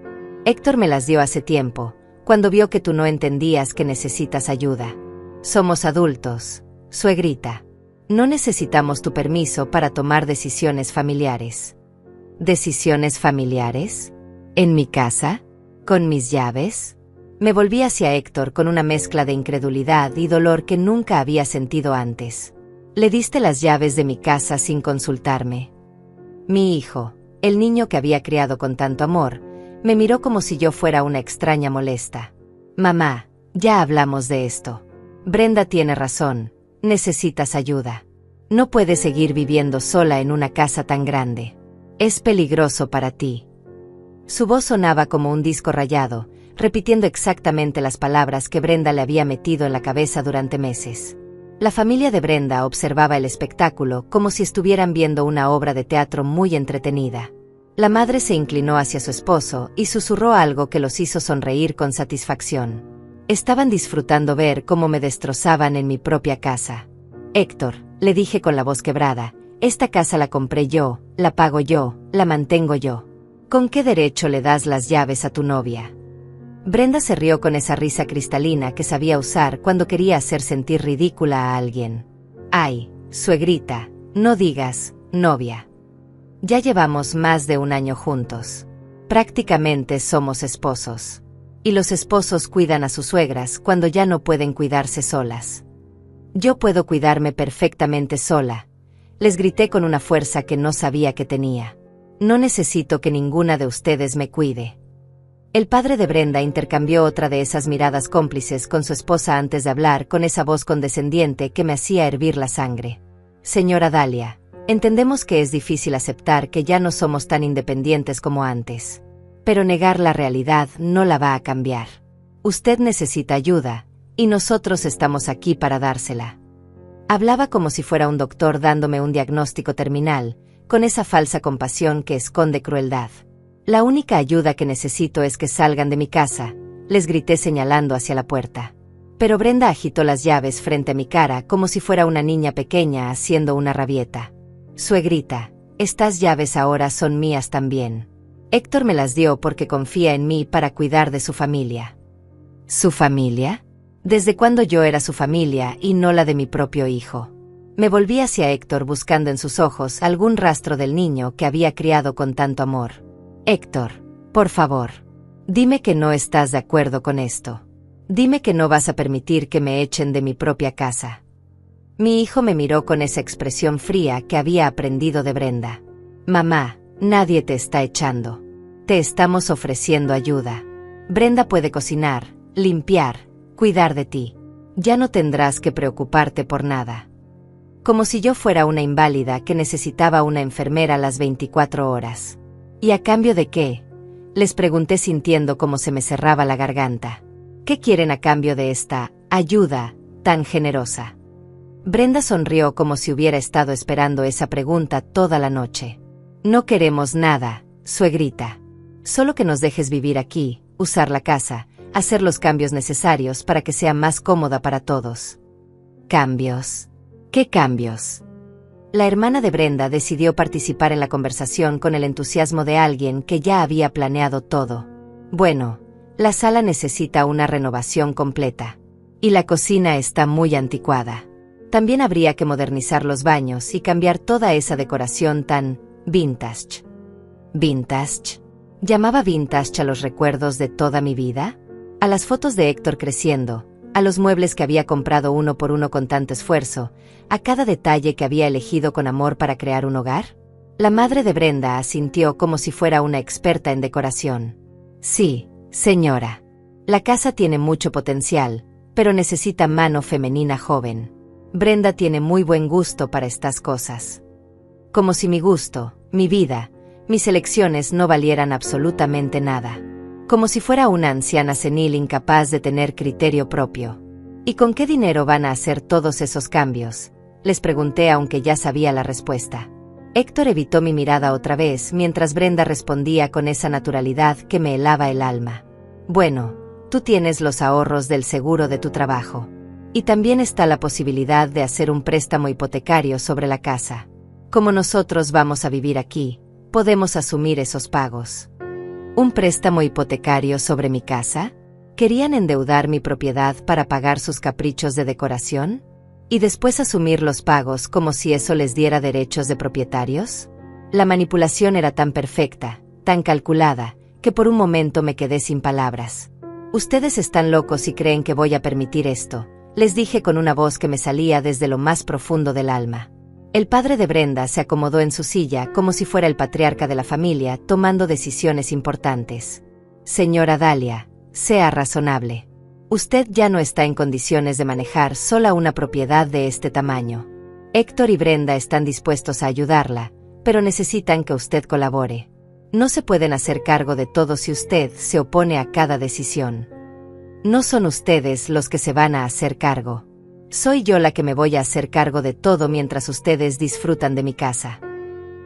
«Héctor me las dio hace tiempo, cuando vio que tú no entendías que necesitas ayuda. Somos adultos, suegrita. No necesitamos tu permiso para tomar decisiones familiares». «¿Decisiones familiares? ¿En mi casa? ¿Con mis llaves?». Me volví hacia Héctor con una mezcla de incredulidad y dolor que nunca había sentido antes. «¿Le diste las llaves de mi casa sin consultarme?». Mi hijo, el niño que había criado con tanto amor, me miró como si yo fuera una extraña molesta. «Mamá, ya hablamos de esto. Brenda tiene razón, necesitas ayuda. No puedes seguir viviendo sola en una casa tan grande. Es peligroso para ti». Su voz sonaba como un disco rayado, repitiendo exactamente las palabras que Brenda le había metido en la cabeza durante meses. La familia de Brenda observaba el espectáculo como si estuvieran viendo una obra de teatro muy entretenida. La madre se inclinó hacia su esposo y susurró algo que los hizo sonreír con satisfacción. Estaban disfrutando ver cómo me destrozaban en mi propia casa. «Héctor», le dije con la voz quebrada, «esta casa la compré yo, la pago yo, la mantengo yo. ¿Con qué derecho le das las llaves a tu novia?». Brenda se rió con esa risa cristalina que sabía usar cuando quería hacer sentir ridícula a alguien. «Ay, suegrita, no digas, novia. Ya llevamos más de un año juntos. Prácticamente somos esposos. Y los esposos cuidan a sus suegras cuando ya no pueden cuidarse solas. Yo puedo cuidarme perfectamente sola», les grité con una fuerza que no sabía que tenía. «No necesito que ninguna de ustedes me cuide». El padre de Brenda intercambió otra de esas miradas cómplices con su esposa antes de hablar con esa voz condescendiente que me hacía hervir la sangre. Señora Dahlia, entendemos que es difícil aceptar que ya no somos tan independientes como antes. Pero negar la realidad no la va a cambiar. Usted necesita ayuda, y nosotros estamos aquí para dársela. Hablaba como si fuera un doctor dándome un diagnóstico terminal, con esa falsa compasión que esconde crueldad. La única ayuda que necesito es que salgan de mi casa, les grité señalando hacia la puerta. Pero Brenda agitó las llaves frente a mi cara como si fuera una niña pequeña haciendo una rabieta. Suegrita, estas llaves ahora son mías también. Héctor me las dio porque confía en mí para cuidar de su familia. ¿Su familia? ¿Desde cuándo yo era su familia y no la de mi propio hijo? Me volví hacia Héctor buscando en sus ojos algún rastro del niño que había criado con tanto amor. Héctor, por favor, dime que no estás de acuerdo con esto. Dime que no vas a permitir que me echen de mi propia casa. Mi hijo me miró con esa expresión fría que había aprendido de Brenda. Mamá, nadie te está echando. Te estamos ofreciendo ayuda. Brenda puede cocinar, limpiar, cuidar de ti. Ya no tendrás que preocuparte por nada. Como si yo fuera una inválida que necesitaba una enfermera a las 24 horas. ¿Y a cambio de qué? Les pregunté sintiendo cómo se me cerraba la garganta. ¿Qué quieren a cambio de esta ayuda tan generosa? Brenda sonrió como si hubiera estado esperando esa pregunta toda la noche. No queremos nada, suegrita. Solo que nos dejes vivir aquí, usar la casa, hacer los cambios necesarios para que sea más cómoda para todos. ¿Cambios? ¿Qué cambios? La hermana de Brenda decidió participar en la conversación con el entusiasmo de alguien que ya había planeado todo. Bueno, la sala necesita una renovación completa. Y la cocina está muy anticuada. También habría que modernizar los baños y cambiar toda esa decoración tan vintage. ¿Vintage? ¿Llamaba vintage a los recuerdos de toda mi vida? A las fotos de Héctor creciendo, a los muebles que había comprado uno por uno con tanto esfuerzo, a cada detalle que había elegido con amor para crear un hogar. La madre de Brenda asintió como si fuera una experta en decoración. Sí, señora. La casa tiene mucho potencial, pero necesita mano femenina joven. Brenda tiene muy buen gusto para estas cosas. Como si mi gusto, mi vida, mis elecciones no valieran absolutamente nada. Como si fuera una anciana senil incapaz de tener criterio propio. ¿Y con qué dinero van a hacer todos esos cambios? Les pregunté aunque ya sabía la respuesta. Héctor evitó mi mirada otra vez mientras Brenda respondía con esa naturalidad que me helaba el alma. Bueno, tú tienes los ahorros del seguro de tu trabajo. Y también está la posibilidad de hacer un préstamo hipotecario sobre la casa. Como nosotros vamos a vivir aquí, podemos asumir esos pagos. ¿Un préstamo hipotecario sobre mi casa? ¿Querían endeudar mi propiedad para pagar sus caprichos de decoración? ¿Y después asumir los pagos como si eso les diera derechos de propietarios? La manipulación era tan perfecta, tan calculada, que por un momento me quedé sin palabras. Ustedes están locos si creen que voy a permitir esto, les dije con una voz que me salía desde lo más profundo del alma. El padre de Brenda se acomodó en su silla como si fuera el patriarca de la familia, tomando decisiones importantes. Señora Dahlia, sea razonable. Usted ya no está en condiciones de manejar sola una propiedad de este tamaño. Héctor y Brenda están dispuestos a ayudarla, pero necesitan que usted colabore. No se pueden hacer cargo de todo si usted se opone a cada decisión. No son ustedes los que se van a hacer cargo. Soy yo la que me voy a hacer cargo de todo mientras ustedes disfrutan de mi casa.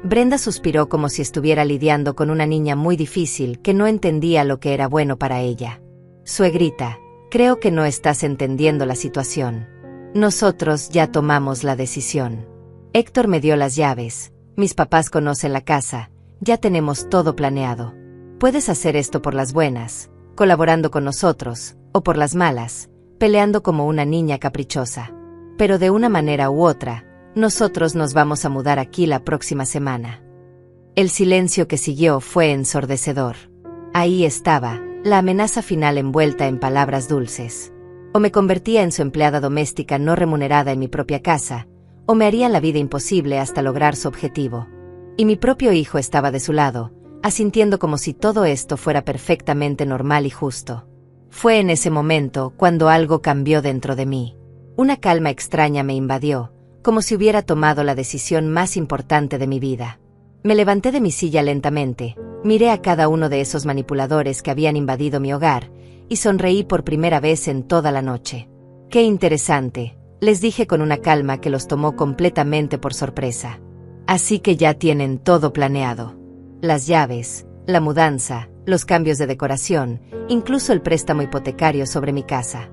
Brenda suspiró como si estuviera lidiando con una niña muy difícil que no entendía lo que era bueno para ella. Suegrita, creo que no estás entendiendo la situación. Nosotros ya tomamos la decisión. Héctor me dio las llaves, mis papás conocen la casa, ya tenemos todo planeado. Puedes hacer esto por las buenas, colaborando con nosotros, o por las malas, peleando como una niña caprichosa. Pero de una manera u otra, nosotros nos vamos a mudar aquí la próxima semana. El silencio que siguió fue ensordecedor. Ahí estaba, la amenaza final envuelta en palabras dulces. O me convertía en su empleada doméstica no remunerada en mi propia casa, o me haría la vida imposible hasta lograr su objetivo. Y mi propio hijo estaba de su lado, asintiendo como si todo esto fuera perfectamente normal y justo. Fue en ese momento cuando algo cambió dentro de mí. Una calma extraña me invadió, como si hubiera tomado la decisión más importante de mi vida. Me levanté de mi silla lentamente, miré a cada uno de esos manipuladores que habían invadido mi hogar, y sonreí por primera vez en toda la noche. «Qué interesante», les dije con una calma que los tomó completamente por sorpresa. «Así que ya tienen todo planeado. Las llaves, la mudanza, los cambios de decoración, incluso el préstamo hipotecario sobre mi casa».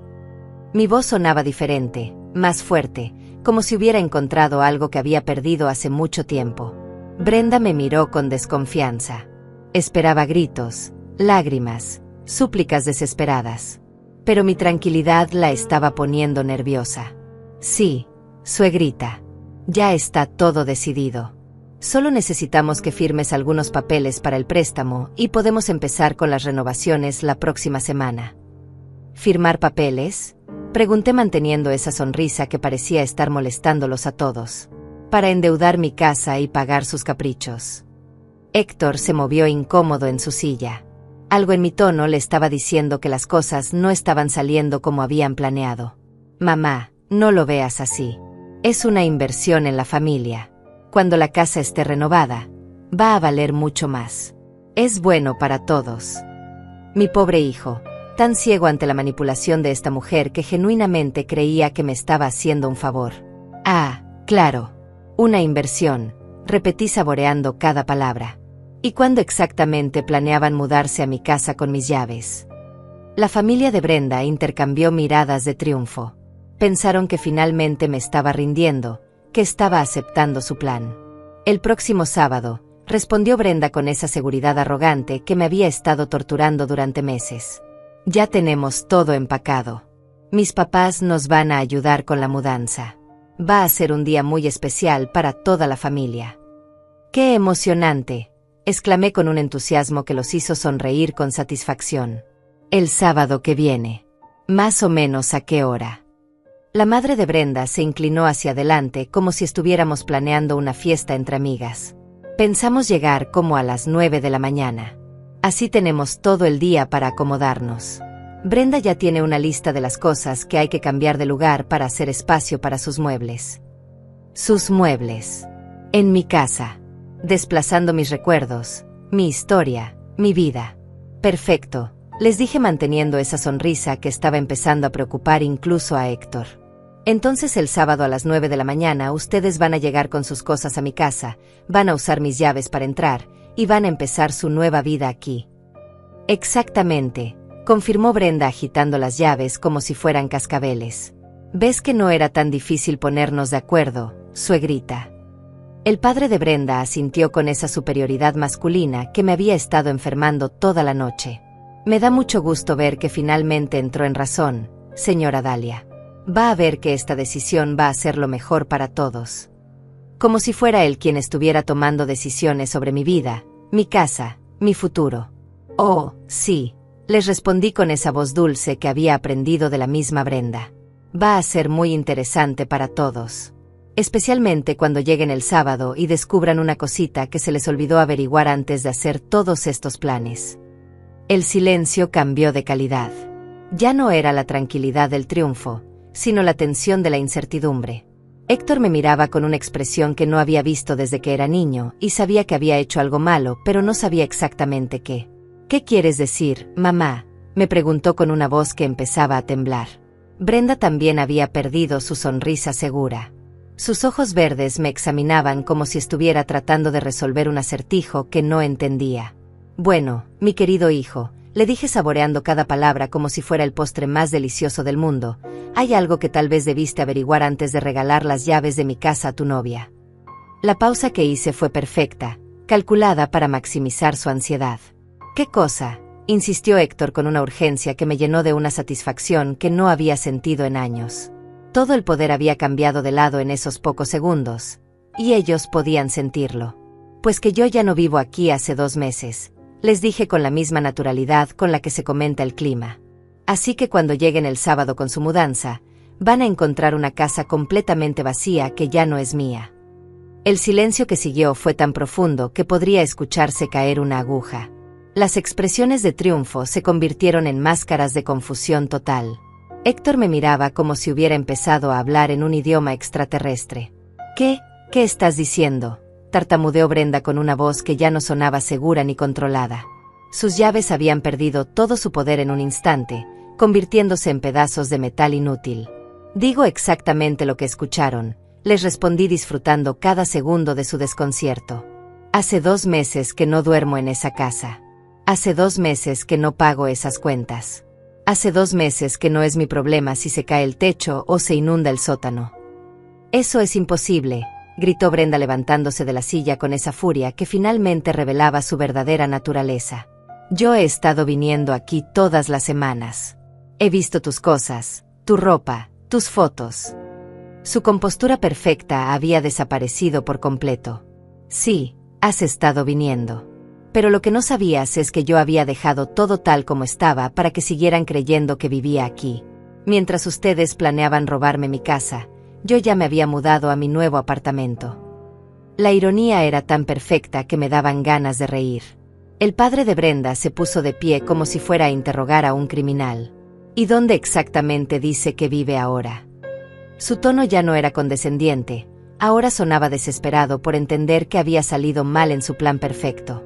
Mi voz sonaba diferente, más fuerte, como si hubiera encontrado algo que había perdido hace mucho tiempo. Brenda me miró con desconfianza. Esperaba gritos, lágrimas, súplicas desesperadas. Pero mi tranquilidad la estaba poniendo nerviosa. «Sí, suegrita. Ya está todo decidido. Solo necesitamos que firmes algunos papeles para el préstamo y podemos empezar con las renovaciones la próxima semana». «¿Firmar papeles?», pregunté manteniendo esa sonrisa que parecía estar molestándolos a todos. «Para endeudar mi casa y pagar sus caprichos». Héctor se movió incómodo en su silla. Algo en mi tono le estaba diciendo que las cosas no estaban saliendo como habían planeado. «Mamá, no lo veas así. Es una inversión en la familia. Cuando la casa esté renovada, va a valer mucho más. Es bueno para todos». Mi pobre hijo, tan ciego ante la manipulación de esta mujer que genuinamente creía que me estaba haciendo un favor. «Ah, claro. Una inversión», repetí saboreando cada palabra. «¿Y cuándo exactamente planeaban mudarse a mi casa con mis llaves?». La familia de Brenda intercambió miradas de triunfo. Pensaron que finalmente me estaba rindiendo, que estaba aceptando su plan. «El próximo sábado», respondió Brenda con esa seguridad arrogante que me había estado torturando durante meses. «Ya tenemos todo empacado. Mis papás nos van a ayudar con la mudanza. Va a ser un día muy especial para toda la familia». «¡Qué emocionante!», exclamé con un entusiasmo que los hizo sonreír con satisfacción. «El sábado que viene. ¿Más o menos a qué hora?». La madre de Brenda se inclinó hacia adelante como si estuviéramos planeando una fiesta entre amigas. «Pensamos llegar como a las 9 de la mañana. Así tenemos todo el día para acomodarnos. Brenda ya tiene una lista de las cosas que hay que cambiar de lugar para hacer espacio para sus muebles». «Sus muebles. En mi casa. Desplazando mis recuerdos, mi historia, mi vida». «Perfecto», les dije manteniendo esa sonrisa que estaba empezando a preocupar incluso a Héctor. «Entonces el sábado a las 9 de la mañana ustedes van a llegar con sus cosas a mi casa, van a usar mis llaves para entrar, y van a empezar su nueva vida aquí». «Exactamente», confirmó Brenda agitando las llaves como si fueran cascabeles. «¿Ves que no era tan difícil ponernos de acuerdo, suegrita?». El padre de Brenda asintió con esa superioridad masculina que me había estado enfermando toda la noche. «Me da mucho gusto ver que finalmente entró en razón, señora Dahlia. Va a ver que esta decisión va a ser lo mejor para todos». Como si fuera él quien estuviera tomando decisiones sobre mi vida, mi casa, mi futuro. «Oh, sí», les respondí con esa voz dulce que había aprendido de la misma Brenda. «Va a ser muy interesante para todos. Especialmente cuando lleguen el sábado y descubran una cosita que se les olvidó averiguar antes de hacer todos estos planes». El silencio cambió de calidad. Ya no era la tranquilidad del triunfo, sino la tensión de la incertidumbre. Héctor me miraba con una expresión que no había visto desde que era niño y sabía que había hecho algo malo, pero no sabía exactamente qué. «¿Qué quieres decir, mamá?», me preguntó con una voz que empezaba a temblar. Brenda también había perdido su sonrisa segura. Sus ojos verdes me examinaban como si estuviera tratando de resolver un acertijo que no entendía. «Bueno, mi querido hijo», le dije saboreando cada palabra como si fuera el postre más delicioso del mundo, «hay algo que tal vez debiste averiguar antes de regalar las llaves de mi casa a tu novia». La pausa que hice fue perfecta, calculada para maximizar su ansiedad. «¿Qué cosa?», insistió Héctor con una urgencia que me llenó de una satisfacción que no había sentido en años. Todo el poder había cambiado de lado en esos pocos segundos, y ellos podían sentirlo. «Pues que yo ya no vivo aquí hace 2 meses», les dije con la misma naturalidad con la que se comenta el clima. «Así que cuando lleguen el sábado con su mudanza, van a encontrar una casa completamente vacía que ya no es mía». El silencio que siguió fue tan profundo que podría escucharse caer una aguja. Las expresiones de triunfo se convirtieron en máscaras de confusión total. Héctor me miraba como si hubiera empezado a hablar en un idioma extraterrestre. ¿Qué? ¿Qué estás diciendo?, tartamudeó Brenda con una voz que ya no sonaba segura ni controlada. Sus llaves habían perdido todo su poder en un instante, convirtiéndose en pedazos de metal inútil. Digo exactamente lo que escucharon, les respondí disfrutando cada segundo de su desconcierto. Hace 2 meses que no duermo en esa casa. Hace 2 meses que no pago esas cuentas. Hace 2 meses que no es mi problema si se cae el techo o se inunda el sótano. Eso es imposible, gritó Brenda levantándose de la silla con esa furia que finalmente revelaba su verdadera naturaleza. Yo he estado viniendo aquí todas las semanas. He visto tus cosas, tu ropa, tus fotos. Su compostura perfecta había desaparecido por completo. Sí, has estado viniendo. Pero lo que no sabías es que yo había dejado todo tal como estaba para que siguieran creyendo que vivía aquí. Mientras ustedes planeaban robarme mi casa, yo ya me había mudado a mi nuevo apartamento. La ironía era tan perfecta que me daban ganas de reír. El padre de Brenda se puso de pie como si fuera a interrogar a un criminal. ¿Y dónde exactamente dice que vive ahora? Su tono ya no era condescendiente, ahora sonaba desesperado por entender que había salido mal en su plan perfecto.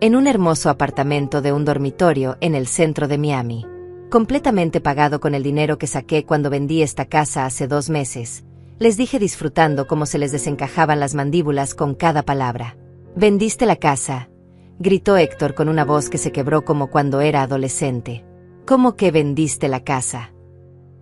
En un hermoso apartamento de un dormitorio en el centro de Miami. Completamente pagado con el dinero que saqué cuando vendí esta casa hace 2 meses. Les dije disfrutando cómo se les desencajaban las mandíbulas con cada palabra. «¿Vendiste la casa?», gritó Héctor con una voz que se quebró como cuando era adolescente. «¿Cómo que vendiste la casa?».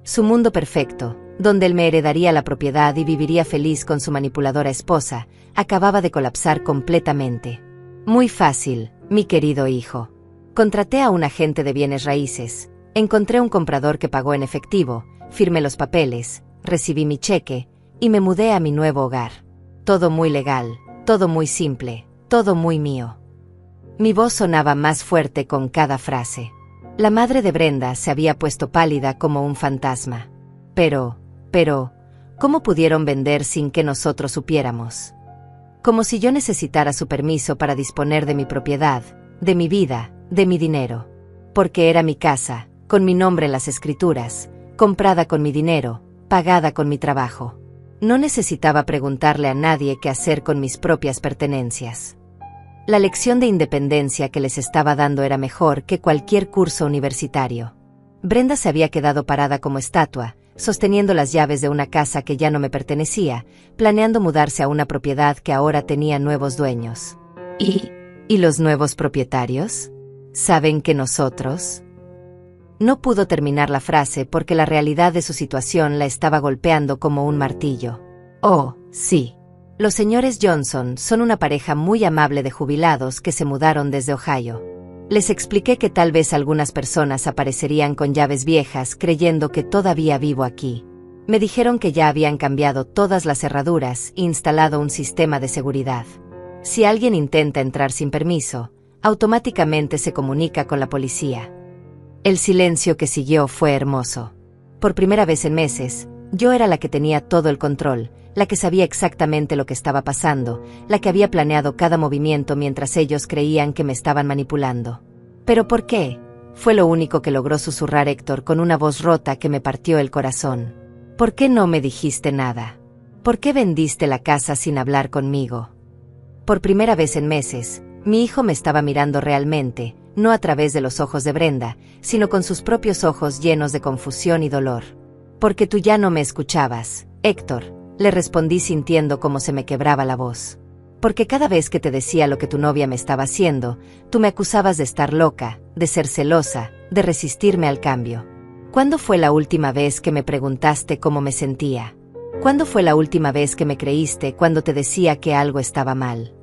Su mundo perfecto, donde él me heredaría la propiedad y viviría feliz con su manipuladora esposa, acababa de colapsar completamente. Muy fácil, mi querido hijo. Contraté a un agente de bienes raíces, encontré un comprador que pagó en efectivo, firmé los papeles, recibí mi cheque, y me mudé a mi nuevo hogar. Todo muy legal, todo muy simple, todo muy mío. Mi voz sonaba más fuerte con cada frase. La madre de Brenda se había puesto pálida como un fantasma. Pero, ¿cómo pudieron vender sin que nosotros supiéramos? Como si yo necesitara su permiso para disponer de mi propiedad, de mi vida, de mi dinero. Porque era mi casa, con mi nombre en las escrituras, comprada con mi dinero, pagada con mi trabajo. No necesitaba preguntarle a nadie qué hacer con mis propias pertenencias. La lección de independencia que les estaba dando era mejor que cualquier curso universitario. Brenda se había quedado parada como estatua, sosteniendo las llaves de una casa que ya no me pertenecía, planeando mudarse a una propiedad que ahora tenía nuevos dueños. ¿Y los nuevos propietarios? ¿Saben que nosotros? No pudo terminar la frase porque la realidad de su situación la estaba golpeando como un martillo. Oh, sí. Los señores Johnson son una pareja muy amable de jubilados que se mudaron desde Ohio. Les expliqué que tal vez algunas personas aparecerían con llaves viejas creyendo que todavía vivo aquí. Me dijeron que ya habían cambiado todas las cerraduras e instalado un sistema de seguridad. Si alguien intenta entrar sin permiso, automáticamente se comunica con la policía. El silencio que siguió fue hermoso. Por primera vez en meses, yo era la que tenía todo el control, la que sabía exactamente lo que estaba pasando, la que había planeado cada movimiento mientras ellos creían que me estaban manipulando. ¿Pero por qué? Fue lo único que logró susurrar Héctor con una voz rota que me partió el corazón. ¿Por qué no me dijiste nada? ¿Por qué vendiste la casa sin hablar conmigo? Por primera vez en meses, mi hijo me estaba mirando realmente, no a través de los ojos de Brenda, sino con sus propios ojos llenos de confusión y dolor. Porque tú ya no me escuchabas, Héctor, le respondí sintiendo cómo se me quebraba la voz. Porque cada vez que te decía lo que tu novia me estaba haciendo, tú me acusabas de estar loca, de ser celosa, de resistirme al cambio. ¿Cuándo fue la última vez que me preguntaste cómo me sentía? ¿Cuándo fue la última vez que me creíste cuando te decía que algo estaba mal?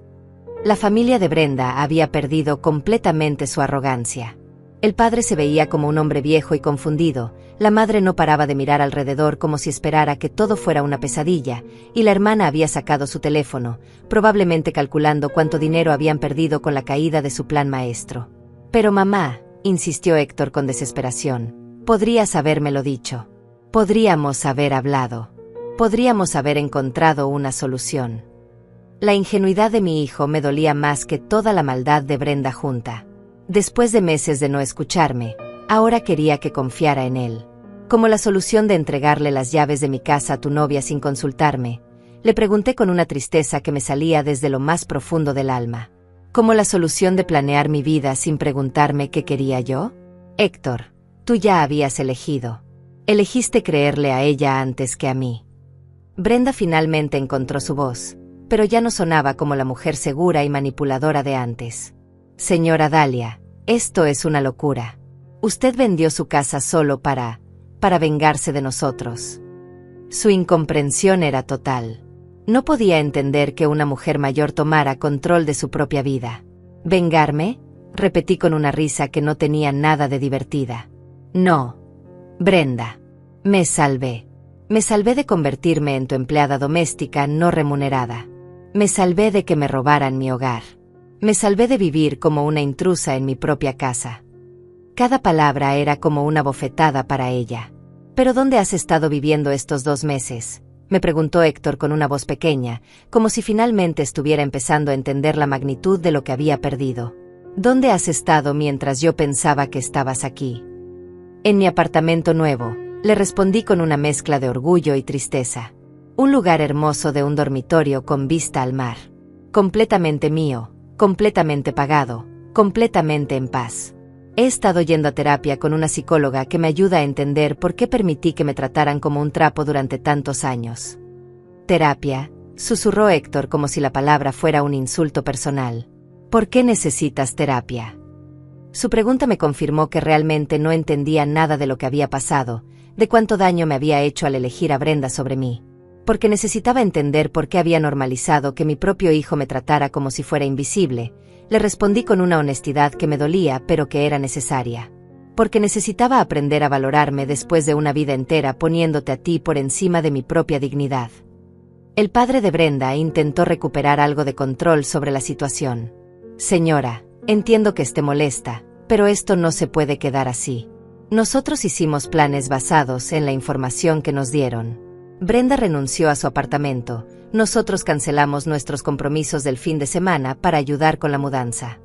La familia de Brenda había perdido completamente su arrogancia. El padre se veía como un hombre viejo y confundido, la madre no paraba de mirar alrededor como si esperara que todo fuera una pesadilla, y la hermana había sacado su teléfono, probablemente calculando cuánto dinero habían perdido con la caída de su plan maestro. Pero mamá, insistió Héctor con desesperación, podrías habérmelo dicho. Podríamos haber hablado. Podríamos haber encontrado una solución. La ingenuidad de mi hijo me dolía más que toda la maldad de Brenda junta. Después de meses de no escucharme, ahora quería que confiara en él. Como la solución de entregarle las llaves de mi casa a tu novia sin consultarme, Le pregunté con una tristeza que me salía desde lo más profundo del alma. ¿Como la solución de planear mi vida sin preguntarme qué quería yo? Héctor, tú ya habías elegido. Elegiste creerle a ella antes que a mí. Brenda finalmente encontró su voz, pero ya no sonaba como la mujer segura y manipuladora de antes. Señora Dahlia, esto es una locura. Usted vendió su casa solo para vengarse de nosotros. Su incomprensión era total. No podía entender que una mujer mayor tomara control de su propia vida. ¿Vengarme?, repetí con una risa que no tenía nada de divertida. No. Brenda. Me salvé. Me salvé de convertirme en tu empleada doméstica no remunerada. Me salvé de que me robaran mi hogar. Me salvé de vivir como una intrusa en mi propia casa. Cada palabra era como una bofetada para ella. ¿Pero dónde has estado viviendo estos 2 meses?, me preguntó Héctor con una voz pequeña, como si finalmente estuviera empezando a entender la magnitud de lo que había perdido. ¿Dónde has estado mientras yo pensaba que estabas aquí? En mi apartamento nuevo, le respondí con una mezcla de orgullo y tristeza. Un lugar hermoso de un dormitorio con vista al mar. Completamente mío, completamente pagado, completamente en paz. He estado yendo a terapia con una psicóloga que me ayuda a entender por qué permití que me trataran como un trapo durante tantos años. Terapia, susurró Héctor como si la palabra fuera un insulto personal. ¿Por qué necesitas terapia? Su pregunta me confirmó que realmente no entendía nada de lo que había pasado, de cuánto daño me había hecho al elegir a Brenda sobre mí. Porque necesitaba entender por qué había normalizado que mi propio hijo me tratara como si fuera invisible. Le respondí con una honestidad que me dolía pero que era necesaria. Porque necesitaba aprender a valorarme después de una vida entera poniéndote a ti por encima de mi propia dignidad. El padre de Brenda intentó recuperar algo de control sobre la situación. Señora, entiendo que esté molesta, pero esto no se puede quedar así. Nosotros hicimos planes basados en la información que nos dieron. Brenda renunció a su apartamento. Nosotros cancelamos nuestros compromisos del fin de semana para ayudar con la mudanza.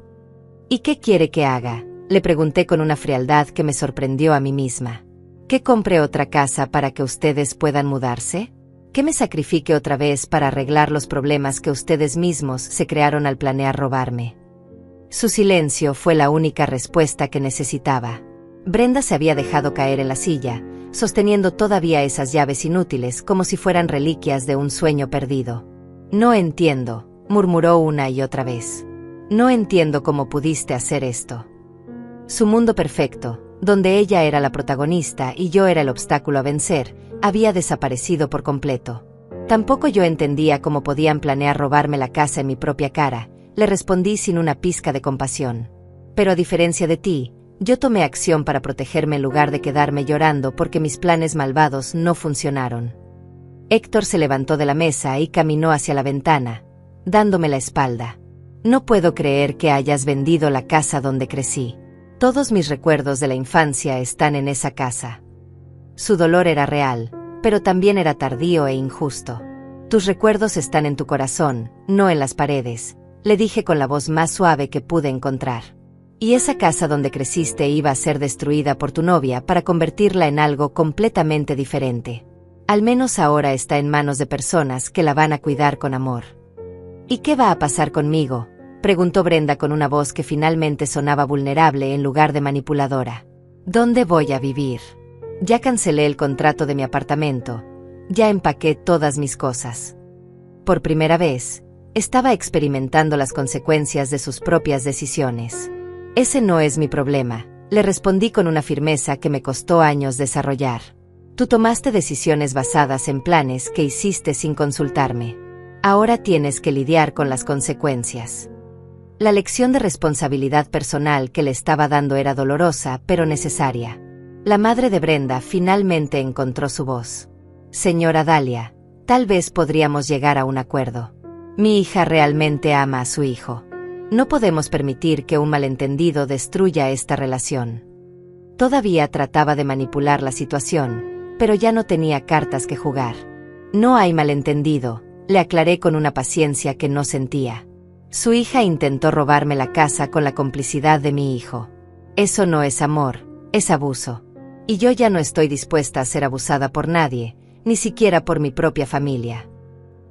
¿Y qué quiere que haga?, le pregunté con una frialdad que me sorprendió a mí misma. ¿Que compre otra casa para que ustedes puedan mudarse? ¿Que me sacrifique otra vez para arreglar los problemas que ustedes mismos se crearon al planear robarme? Su silencio fue la única respuesta que necesitaba. Brenda se había dejado caer en la silla, sosteniendo todavía esas llaves inútiles como si fueran reliquias de un sueño perdido. No entiendo, murmuró una y otra vez. No entiendo cómo pudiste hacer esto. Su mundo perfecto, donde ella era la protagonista y yo era el obstáculo a vencer, había desaparecido por completo. Tampoco yo entendía cómo podían planear robarme la casa en mi propia cara, le respondí sin una pizca de compasión. Pero a diferencia de ti, yo tomé acción para protegerme en lugar de quedarme llorando porque mis planes malvados no funcionaron. Héctor se levantó de la mesa y caminó hacia la ventana, dándome la espalda. No puedo creer que hayas vendido la casa donde crecí. Todos mis recuerdos de la infancia están en esa casa. Su dolor era real, pero también era tardío e injusto. Tus recuerdos están en tu corazón, no en las paredes, le dije con la voz más suave que pude encontrar. Y esa casa donde creciste iba a ser destruida por tu novia para convertirla en algo completamente diferente. Al menos ahora está en manos de personas que la van a cuidar con amor. ¿Y qué va a pasar conmigo?, preguntó Brenda con una voz que finalmente sonaba vulnerable en lugar de manipuladora. ¿Dónde voy a vivir? Ya cancelé el contrato de mi apartamento. Ya empaqué todas mis cosas. Por primera vez, estaba experimentando las consecuencias de sus propias decisiones. Ese no es mi problema, le respondí con una firmeza que me costó años desarrollar. Tú tomaste decisiones basadas en planes que hiciste sin consultarme. Ahora tienes que lidiar con las consecuencias. La lección de responsabilidad personal que le estaba dando era dolorosa, pero necesaria. La madre de Brenda finalmente encontró su voz. Señora Dahlia, tal vez podríamos llegar a un acuerdo. Mi hija realmente ama a su hijo. No podemos permitir que un malentendido destruya esta relación. Todavía trataba de manipular la situación, pero ya no tenía cartas que jugar. No hay malentendido, le aclaré con una paciencia que no sentía. Su hija intentó robarme la casa con la complicidad de mi hijo. Eso no es amor, es abuso. Y yo ya no estoy dispuesta a ser abusada por nadie, ni siquiera por mi propia familia.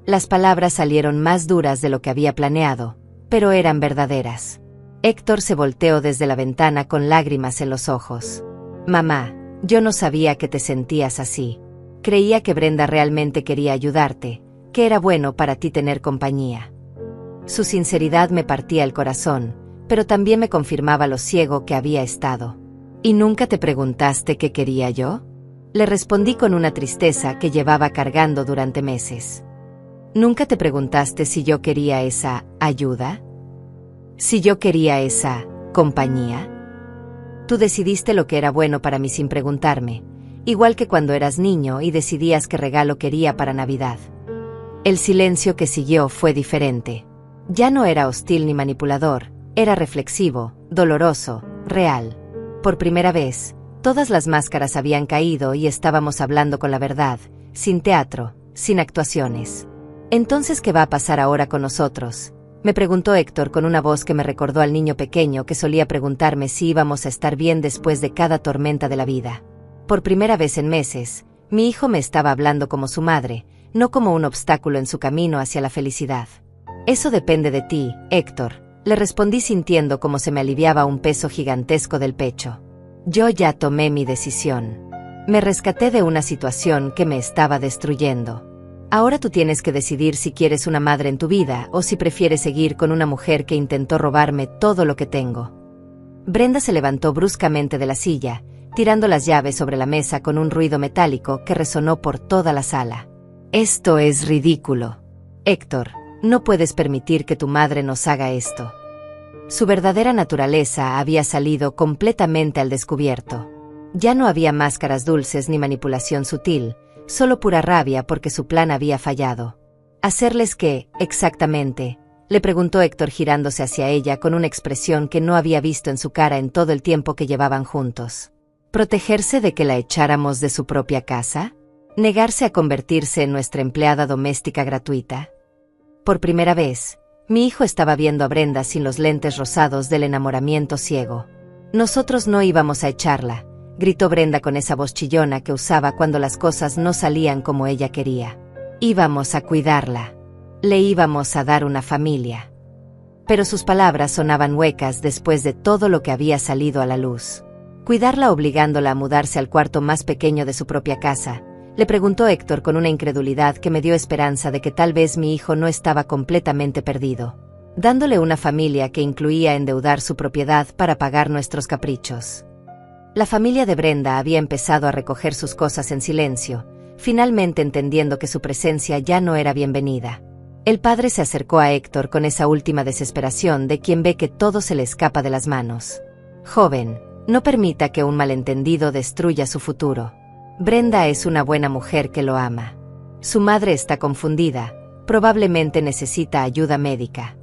Las palabras salieron más duras de lo que había planeado, pero eran verdaderas. Héctor se volteó desde la ventana con lágrimas en los ojos. Mamá, yo no sabía que te sentías así. Creía que Brenda realmente quería ayudarte, que era bueno para ti tener compañía. Su sinceridad me partía el corazón, pero también me confirmaba lo ciego que había estado. ¿Y nunca te preguntaste qué quería yo? Le respondí con una tristeza que llevaba cargando durante meses. ¿Nunca te preguntaste si yo quería esa ayuda? ¿Si yo quería esa compañía? Tú decidiste lo que era bueno para mí sin preguntarme, igual que cuando eras niño y decidías qué regalo quería para Navidad. El silencio que siguió fue diferente. Ya no era hostil ni manipulador, era reflexivo, doloroso, real. Por primera vez, todas las máscaras habían caído y estábamos hablando con la verdad, sin teatro, sin actuaciones. «Entonces, ¿qué va a pasar ahora con nosotros?», me preguntó Héctor con una voz que me recordó al niño pequeño que solía preguntarme si íbamos a estar bien después de cada tormenta de la vida. Por primera vez en meses, mi hijo me estaba hablando como su madre, no como un obstáculo en su camino hacia la felicidad. «Eso depende de ti, Héctor», le respondí sintiendo como se me aliviaba un peso gigantesco del pecho. Yo ya tomé mi decisión. Me rescaté de una situación que me estaba destruyendo. Ahora tú tienes que decidir si quieres una madre en tu vida o si prefieres seguir con una mujer que intentó robarme todo lo que tengo. Brenda se levantó bruscamente de la silla, tirando las llaves sobre la mesa con un ruido metálico que resonó por toda la sala. «Esto es ridículo. Héctor, no puedes permitir que tu madre nos haga esto». Su verdadera naturaleza había salido completamente al descubierto. Ya no había máscaras dulces ni manipulación sutil, solo pura rabia porque su plan había fallado. «¿Hacerles qué, exactamente?», le preguntó Héctor girándose hacia ella con una expresión que no había visto en su cara en todo el tiempo que llevaban juntos. ¿Protegerse de que la echáramos de su propia casa? ¿Negarse a convertirse en nuestra empleada doméstica gratuita? Por primera vez, mi hijo estaba viendo a Brenda sin los lentes rosados del enamoramiento ciego. «Nosotros no íbamos a echarla», gritó Brenda con esa voz chillona que usaba cuando las cosas no salían como ella quería. «Íbamos a cuidarla. Le íbamos a dar una familia». Pero sus palabras sonaban huecas después de todo lo que había salido a la luz. «¿Cuidarla obligándola a mudarse al cuarto más pequeño de su propia casa?», le preguntó Héctor con una incredulidad que me dio esperanza de que tal vez mi hijo no estaba completamente perdido. «Dándole una familia que incluía endeudar su propiedad para pagar nuestros caprichos». La familia de Brenda había empezado a recoger sus cosas en silencio, finalmente entendiendo que su presencia ya no era bienvenida. El padre se acercó a Héctor con esa última desesperación de quien ve que todo se le escapa de las manos. «Joven, no permita que un malentendido destruya su futuro. Brenda es una buena mujer que lo ama. Su madre está confundida, probablemente necesita ayuda médica».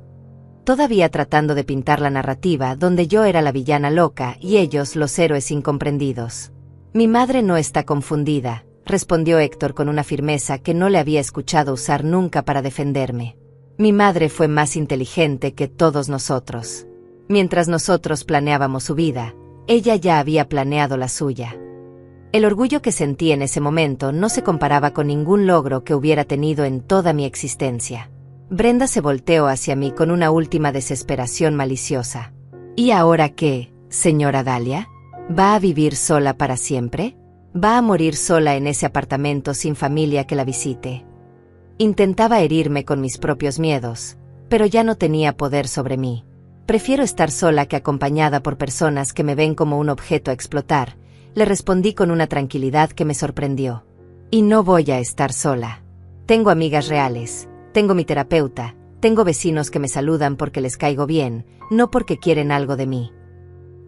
Todavía tratando de pintar la narrativa donde yo era la villana loca y ellos los héroes incomprendidos. «Mi madre no está confundida», respondió Héctor con una firmeza que no le había escuchado usar nunca para defenderme. «Mi madre fue más inteligente que todos nosotros. Mientras nosotros planeábamos su vida, ella ya había planeado la suya». El orgullo que sentí en ese momento no se comparaba con ningún logro que hubiera tenido en toda mi existencia. Brenda se volteó hacia mí con una última desesperación maliciosa. «¿Y ahora qué, señora Dahlia? ¿Va a vivir sola para siempre? ¿Va a morir sola en ese apartamento sin familia que la visite?» Intentaba herirme con mis propios miedos, pero ya no tenía poder sobre mí. «Prefiero estar sola que acompañada por personas que me ven como un objeto a explotar», le respondí con una tranquilidad que me sorprendió. «Y no voy a estar sola. Tengo amigas reales. Tengo mi terapeuta, tengo vecinos que me saludan porque les caigo bien, no porque quieren algo de mí».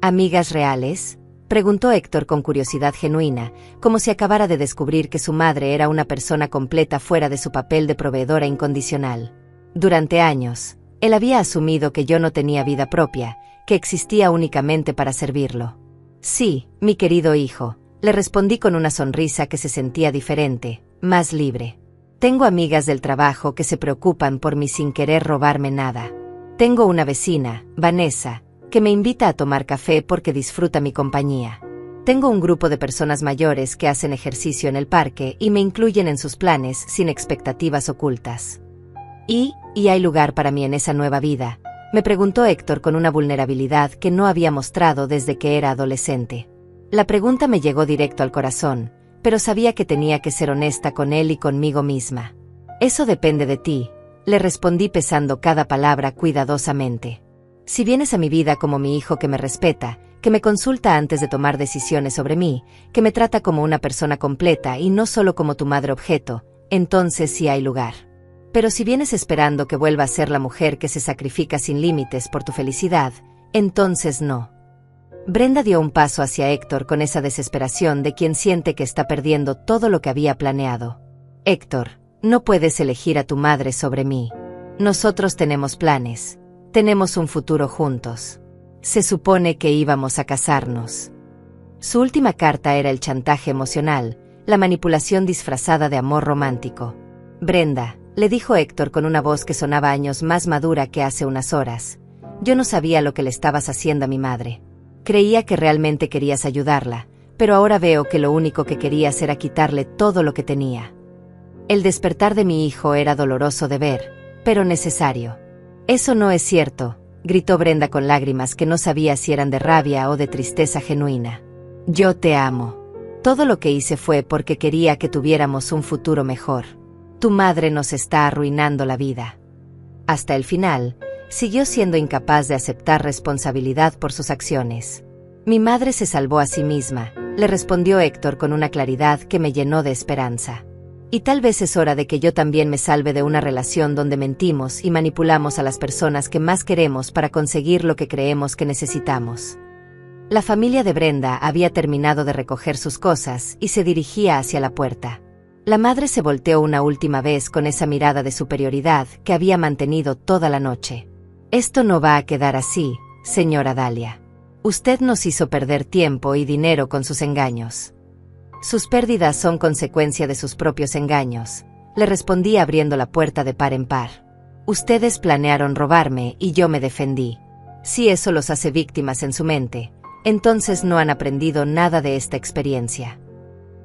«¿Amigas reales?», preguntó Héctor con curiosidad genuina, como si acabara de descubrir que su madre era una persona completa fuera de su papel de proveedora incondicional. Durante años, él había asumido que yo no tenía vida propia, que existía únicamente para servirlo. «Sí, mi querido hijo», le respondí con una sonrisa que se sentía diferente, más libre. «Tengo amigas del trabajo que se preocupan por mí sin querer robarme nada. Tengo una vecina, Vanessa, que me invita a tomar café porque disfruta mi compañía. Tengo un grupo de personas mayores que hacen ejercicio en el parque y me incluyen en sus planes sin expectativas ocultas. ¿Y hay lugar para mí en esa nueva vida?, me preguntó Héctor con una vulnerabilidad que no había mostrado desde que era adolescente. La pregunta me llegó directo al corazón, pero sabía que tenía que ser honesta con él y conmigo misma. Eso depende de ti, le respondí pesando cada palabra cuidadosamente. Si vienes a mi vida como mi hijo que me respeta, que me consulta antes de tomar decisiones sobre mí, que me trata como una persona completa y no solo como tu madre objeto, entonces sí hay lugar. Pero si vienes esperando que vuelva a ser la mujer que se sacrifica sin límites por tu felicidad, entonces no. Brenda dio un paso hacia Héctor con esa desesperación de quien siente que está perdiendo todo lo que había planeado. Héctor, no puedes elegir a tu madre sobre mí. Nosotros tenemos planes. Tenemos un futuro juntos. Se supone que íbamos a casarnos. Su última carta era el chantaje emocional, la manipulación disfrazada de amor romántico. Brenda, le dijo Héctor con una voz que sonaba años más madura que hace unas horas. Yo no sabía lo que le estabas haciendo a mi madre. Creía que realmente querías ayudarla, pero ahora veo que lo único que querías era quitarle todo lo que tenía. El despertar de mi hijo era doloroso de ver, pero necesario. Eso no es cierto, gritó Brenda con lágrimas que no sabía si eran de rabia o de tristeza genuina. Yo te amo. Todo lo que hice fue porque quería que tuviéramos un futuro mejor. Tu madre nos está arruinando la vida. Hasta el final, siguió siendo incapaz de aceptar responsabilidad por sus acciones. Mi madre se salvó a sí misma, le respondió Héctor con una claridad que me llenó de esperanza. Y tal vez es hora de que yo también me salve de una relación donde mentimos y manipulamos a las personas que más queremos para conseguir lo que creemos que necesitamos. La familia de Brenda había terminado de recoger sus cosas y se dirigía hacia la puerta. La madre se volteó una última vez con esa mirada de superioridad que había mantenido toda la noche. Esto no va a quedar así, señora Dalia. Usted nos hizo perder tiempo y dinero con sus engaños. Sus pérdidas son consecuencia de sus propios engaños, le respondí abriendo la puerta de par en par. Ustedes planearon robarme y yo me defendí. Si eso los hace víctimas en su mente, entonces no han aprendido nada de esta experiencia.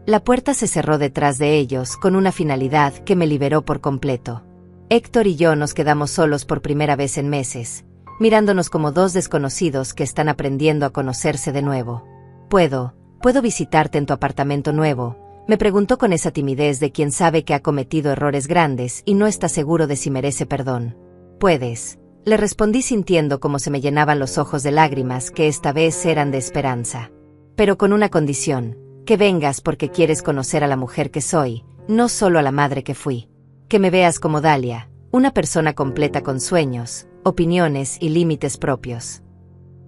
La puerta se cerró detrás de ellos con una finalidad que me liberó por completo. Héctor y yo nos quedamos solos por primera vez en meses, mirándonos como dos desconocidos que están aprendiendo a conocerse de nuevo. ¿Puedo visitarte en tu apartamento nuevo?, me preguntó con esa timidez de quien sabe que ha cometido errores grandes y no está seguro de si merece perdón. Puedes, le respondí sintiendo como se me llenaban los ojos de lágrimas que esta vez eran de esperanza. Pero con una condición, que vengas porque quieres conocer a la mujer que soy, no solo a la madre que fui. Que me veas como Dalia, una persona completa con sueños, opiniones y límites propios.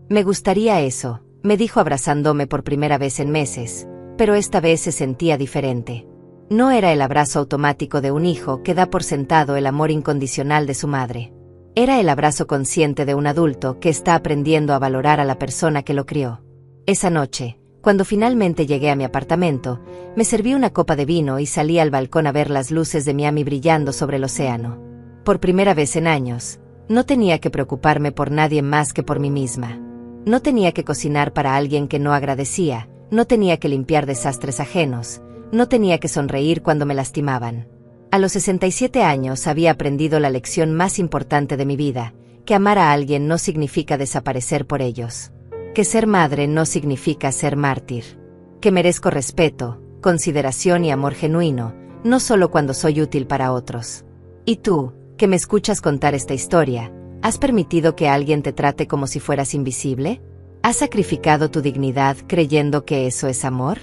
Me gustaría eso, me dijo abrazándome por primera vez en meses, pero esta vez se sentía diferente. No era el abrazo automático de un hijo que da por sentado el amor incondicional de su madre. Era el abrazo consciente de un adulto que está aprendiendo a valorar a la persona que lo crió. Esa noche, cuando finalmente llegué a mi apartamento, me serví una copa de vino y salí al balcón a ver las luces de Miami brillando sobre el océano. Por primera vez en años, no tenía que preocuparme por nadie más que por mí misma. No tenía que cocinar para alguien que no agradecía, no tenía que limpiar desastres ajenos, no tenía que sonreír cuando me lastimaban. A los 67 años había aprendido la lección más importante de mi vida, que amar a alguien no significa desaparecer por ellos. Que ser madre no significa ser mártir. Que merezco respeto, consideración y amor genuino, no solo cuando soy útil para otros. Y tú, que me escuchas contar esta historia, ¿has permitido que alguien te trate como si fueras invisible? ¿Has sacrificado tu dignidad creyendo que eso es amor?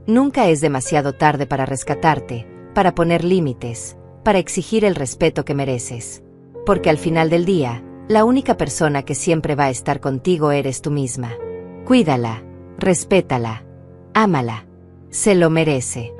Nunca es demasiado tarde para rescatarte, para poner límites, para exigir el respeto que mereces. Porque al final del día, la única persona que siempre va a estar contigo eres tú misma. Cuídala, respétala, ámala. Se lo merece.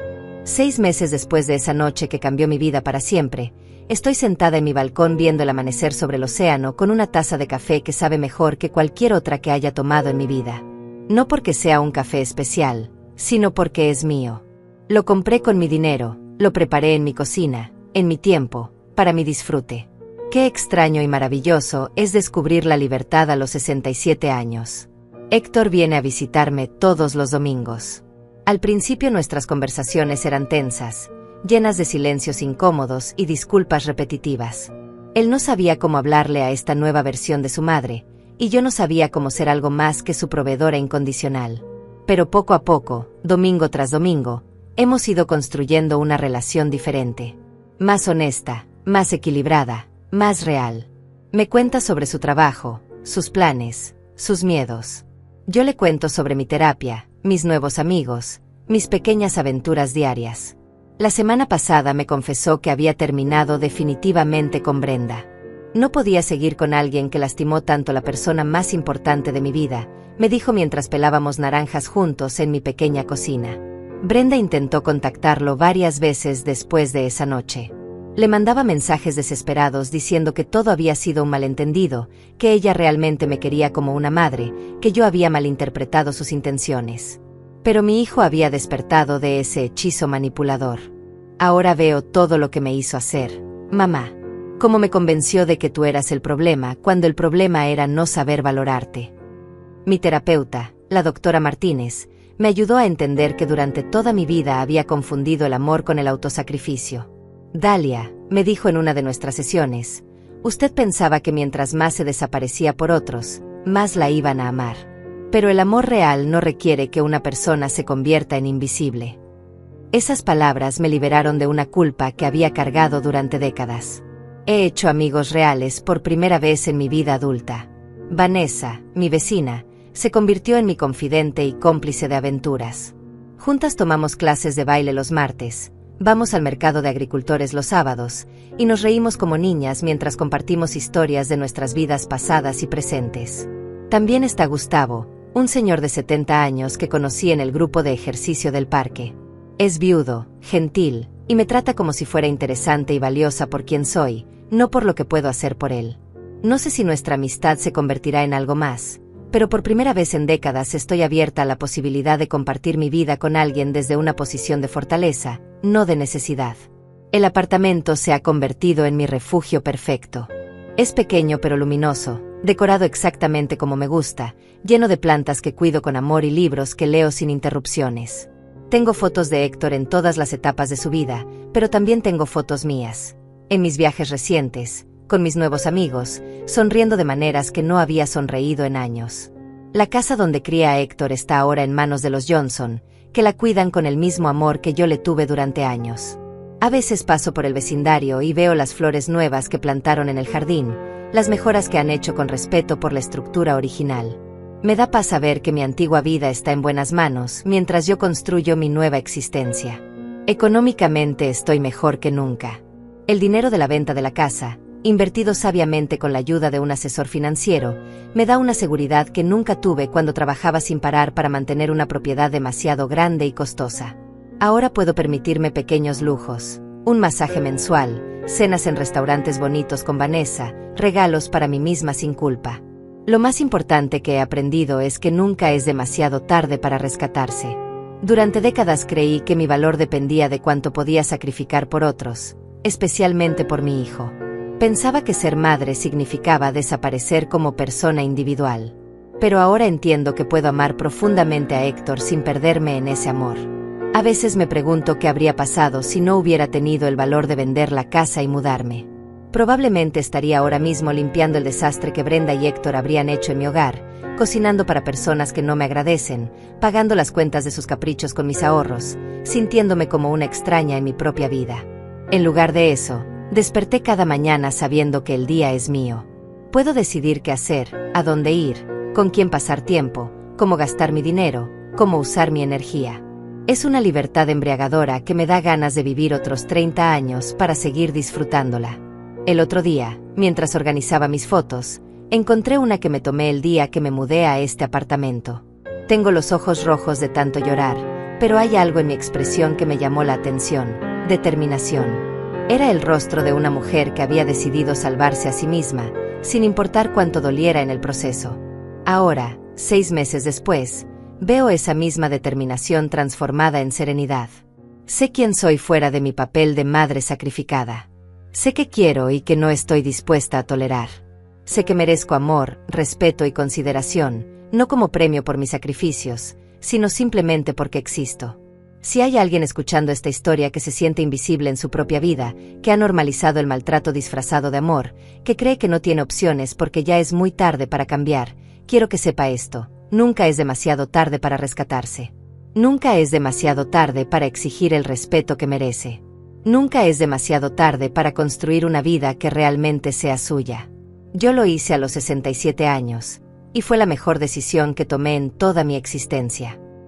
6 meses después de esa noche que cambió mi vida para siempre, estoy sentada en mi balcón viendo el amanecer sobre el océano con una taza de café que sabe mejor que cualquier otra que haya tomado en mi vida. No porque sea un café especial, sino porque es mío. Lo compré con mi dinero, lo preparé en mi cocina, en mi tiempo, para mi disfrute. Qué extraño y maravilloso es descubrir la libertad a los 67 años. Héctor viene a visitarme todos los domingos. Al principio nuestras conversaciones eran tensas, llenas de silencios incómodos y disculpas repetitivas. Él no sabía cómo hablarle a esta nueva versión de su madre, y yo no sabía cómo ser algo más que su proveedora incondicional. Pero poco a poco, domingo tras domingo, hemos ido construyendo una relación diferente. Más honesta, más equilibrada, más real. Me cuenta sobre su trabajo, sus planes, sus miedos. Yo le cuento sobre mi terapia, mis nuevos amigos, mis pequeñas aventuras diarias. La semana pasada me confesó que había terminado definitivamente con Brenda. No podía seguir con alguien que lastimó tanto a la persona más importante de mi vida, me dijo mientras pelábamos naranjas juntos en mi pequeña cocina. Brenda intentó contactarlo varias veces después de esa noche. Le mandaba mensajes desesperados diciendo que todo había sido un malentendido, que ella realmente me quería como una madre, que yo había malinterpretado sus intenciones. Pero mi hijo había despertado de ese hechizo manipulador. Ahora veo todo lo que me hizo hacer, mamá. Cómo me convenció de que tú eras el problema, cuando el problema era no saber valorarte. Mi terapeuta, la doctora Martínez, me ayudó a entender que durante toda mi vida había confundido el amor con el autosacrificio. Dalia, me dijo en una de nuestras sesiones, usted pensaba que mientras más se desaparecía por otros, más la iban a amar. Pero el amor real no requiere que una persona se convierta en invisible. Esas palabras me liberaron de una culpa que había cargado durante décadas. He hecho amigos reales por primera vez en mi vida adulta. Vanessa, mi vecina, se convirtió en mi confidente y cómplice de aventuras. Juntas tomamos clases de baile los martes, vamos al mercado de agricultores los sábados, y nos reímos como niñas mientras compartimos historias de nuestras vidas pasadas y presentes. También está Gustavo, un señor de 70 años que conocí en el grupo de ejercicio del parque. Es viudo, gentil, y me trata como si fuera interesante y valiosa por quien soy, no por lo que puedo hacer por él. No sé si nuestra amistad se convertirá en algo más, pero por primera vez en décadas estoy abierta a la posibilidad de compartir mi vida con alguien desde una posición de fortaleza, no de necesidad. El apartamento se ha convertido en mi refugio perfecto. Es pequeño pero luminoso, decorado exactamente como me gusta, lleno de plantas que cuido con amor y libros que leo sin interrupciones. Tengo fotos de Héctor en todas las etapas de su vida, pero también tengo fotos mías. En mis viajes recientes, con mis nuevos amigos, sonriendo de maneras que no había sonreído en años. La casa donde cría a Héctor está ahora en manos de los Johnson, que la cuidan con el mismo amor que yo le tuve durante años. A veces paso por el vecindario y veo las flores nuevas que plantaron en el jardín, las mejoras que han hecho con respeto por la estructura original. Me da paz saber que mi antigua vida está en buenas manos mientras yo construyo mi nueva existencia. Económicamente estoy mejor que nunca. El dinero de la venta de la casa, invertido sabiamente con la ayuda de un asesor financiero, me da una seguridad que nunca tuve cuando trabajaba sin parar para mantener una propiedad demasiado grande y costosa. Ahora puedo permitirme pequeños lujos, un masaje mensual, cenas en restaurantes bonitos con Vanessa, regalos para mí misma sin culpa. Lo más importante que he aprendido es que nunca es demasiado tarde para rescatarse. Durante décadas creí que mi valor dependía de cuánto podía sacrificar por otros, especialmente por mi hijo. Pensaba que ser madre significaba desaparecer como persona individual. Pero ahora entiendo que puedo amar profundamente a Héctor sin perderme en ese amor. A veces me pregunto qué habría pasado si no hubiera tenido el valor de vender la casa y mudarme. Probablemente estaría ahora mismo limpiando el desastre que Brenda y Héctor habrían hecho en mi hogar, cocinando para personas que no me agradecen, pagando las cuentas de sus caprichos con mis ahorros, sintiéndome como una extraña en mi propia vida. En lugar de eso, desperté cada mañana sabiendo que el día es mío. Puedo decidir qué hacer, a dónde ir, con quién pasar tiempo, cómo gastar mi dinero, cómo usar mi energía. Es una libertad embriagadora que me da ganas de vivir otros 30 años para seguir disfrutándola. El otro día, mientras organizaba mis fotos, encontré una que me tomé el día que me mudé a este apartamento. Tengo los ojos rojos de tanto llorar, pero hay algo en mi expresión que me llamó la atención: determinación. Era el rostro de una mujer que había decidido salvarse a sí misma, sin importar cuánto doliera en el proceso. Ahora, 6 meses después, veo esa misma determinación transformada en serenidad. Sé quién soy fuera de mi papel de madre sacrificada. Sé que quiero y que no estoy dispuesta a tolerar. Sé que merezco amor, respeto y consideración, no como premio por mis sacrificios, sino simplemente porque existo. Si hay alguien escuchando esta historia que se siente invisible en su propia vida, que ha normalizado el maltrato disfrazado de amor, que cree que no tiene opciones porque ya es muy tarde para cambiar, quiero que sepa esto: nunca es demasiado tarde para rescatarse. Nunca es demasiado tarde para exigir el respeto que merece. Nunca es demasiado tarde para construir una vida que realmente sea suya. Yo lo hice a los 67 años, y fue la mejor decisión que tomé en toda mi existencia.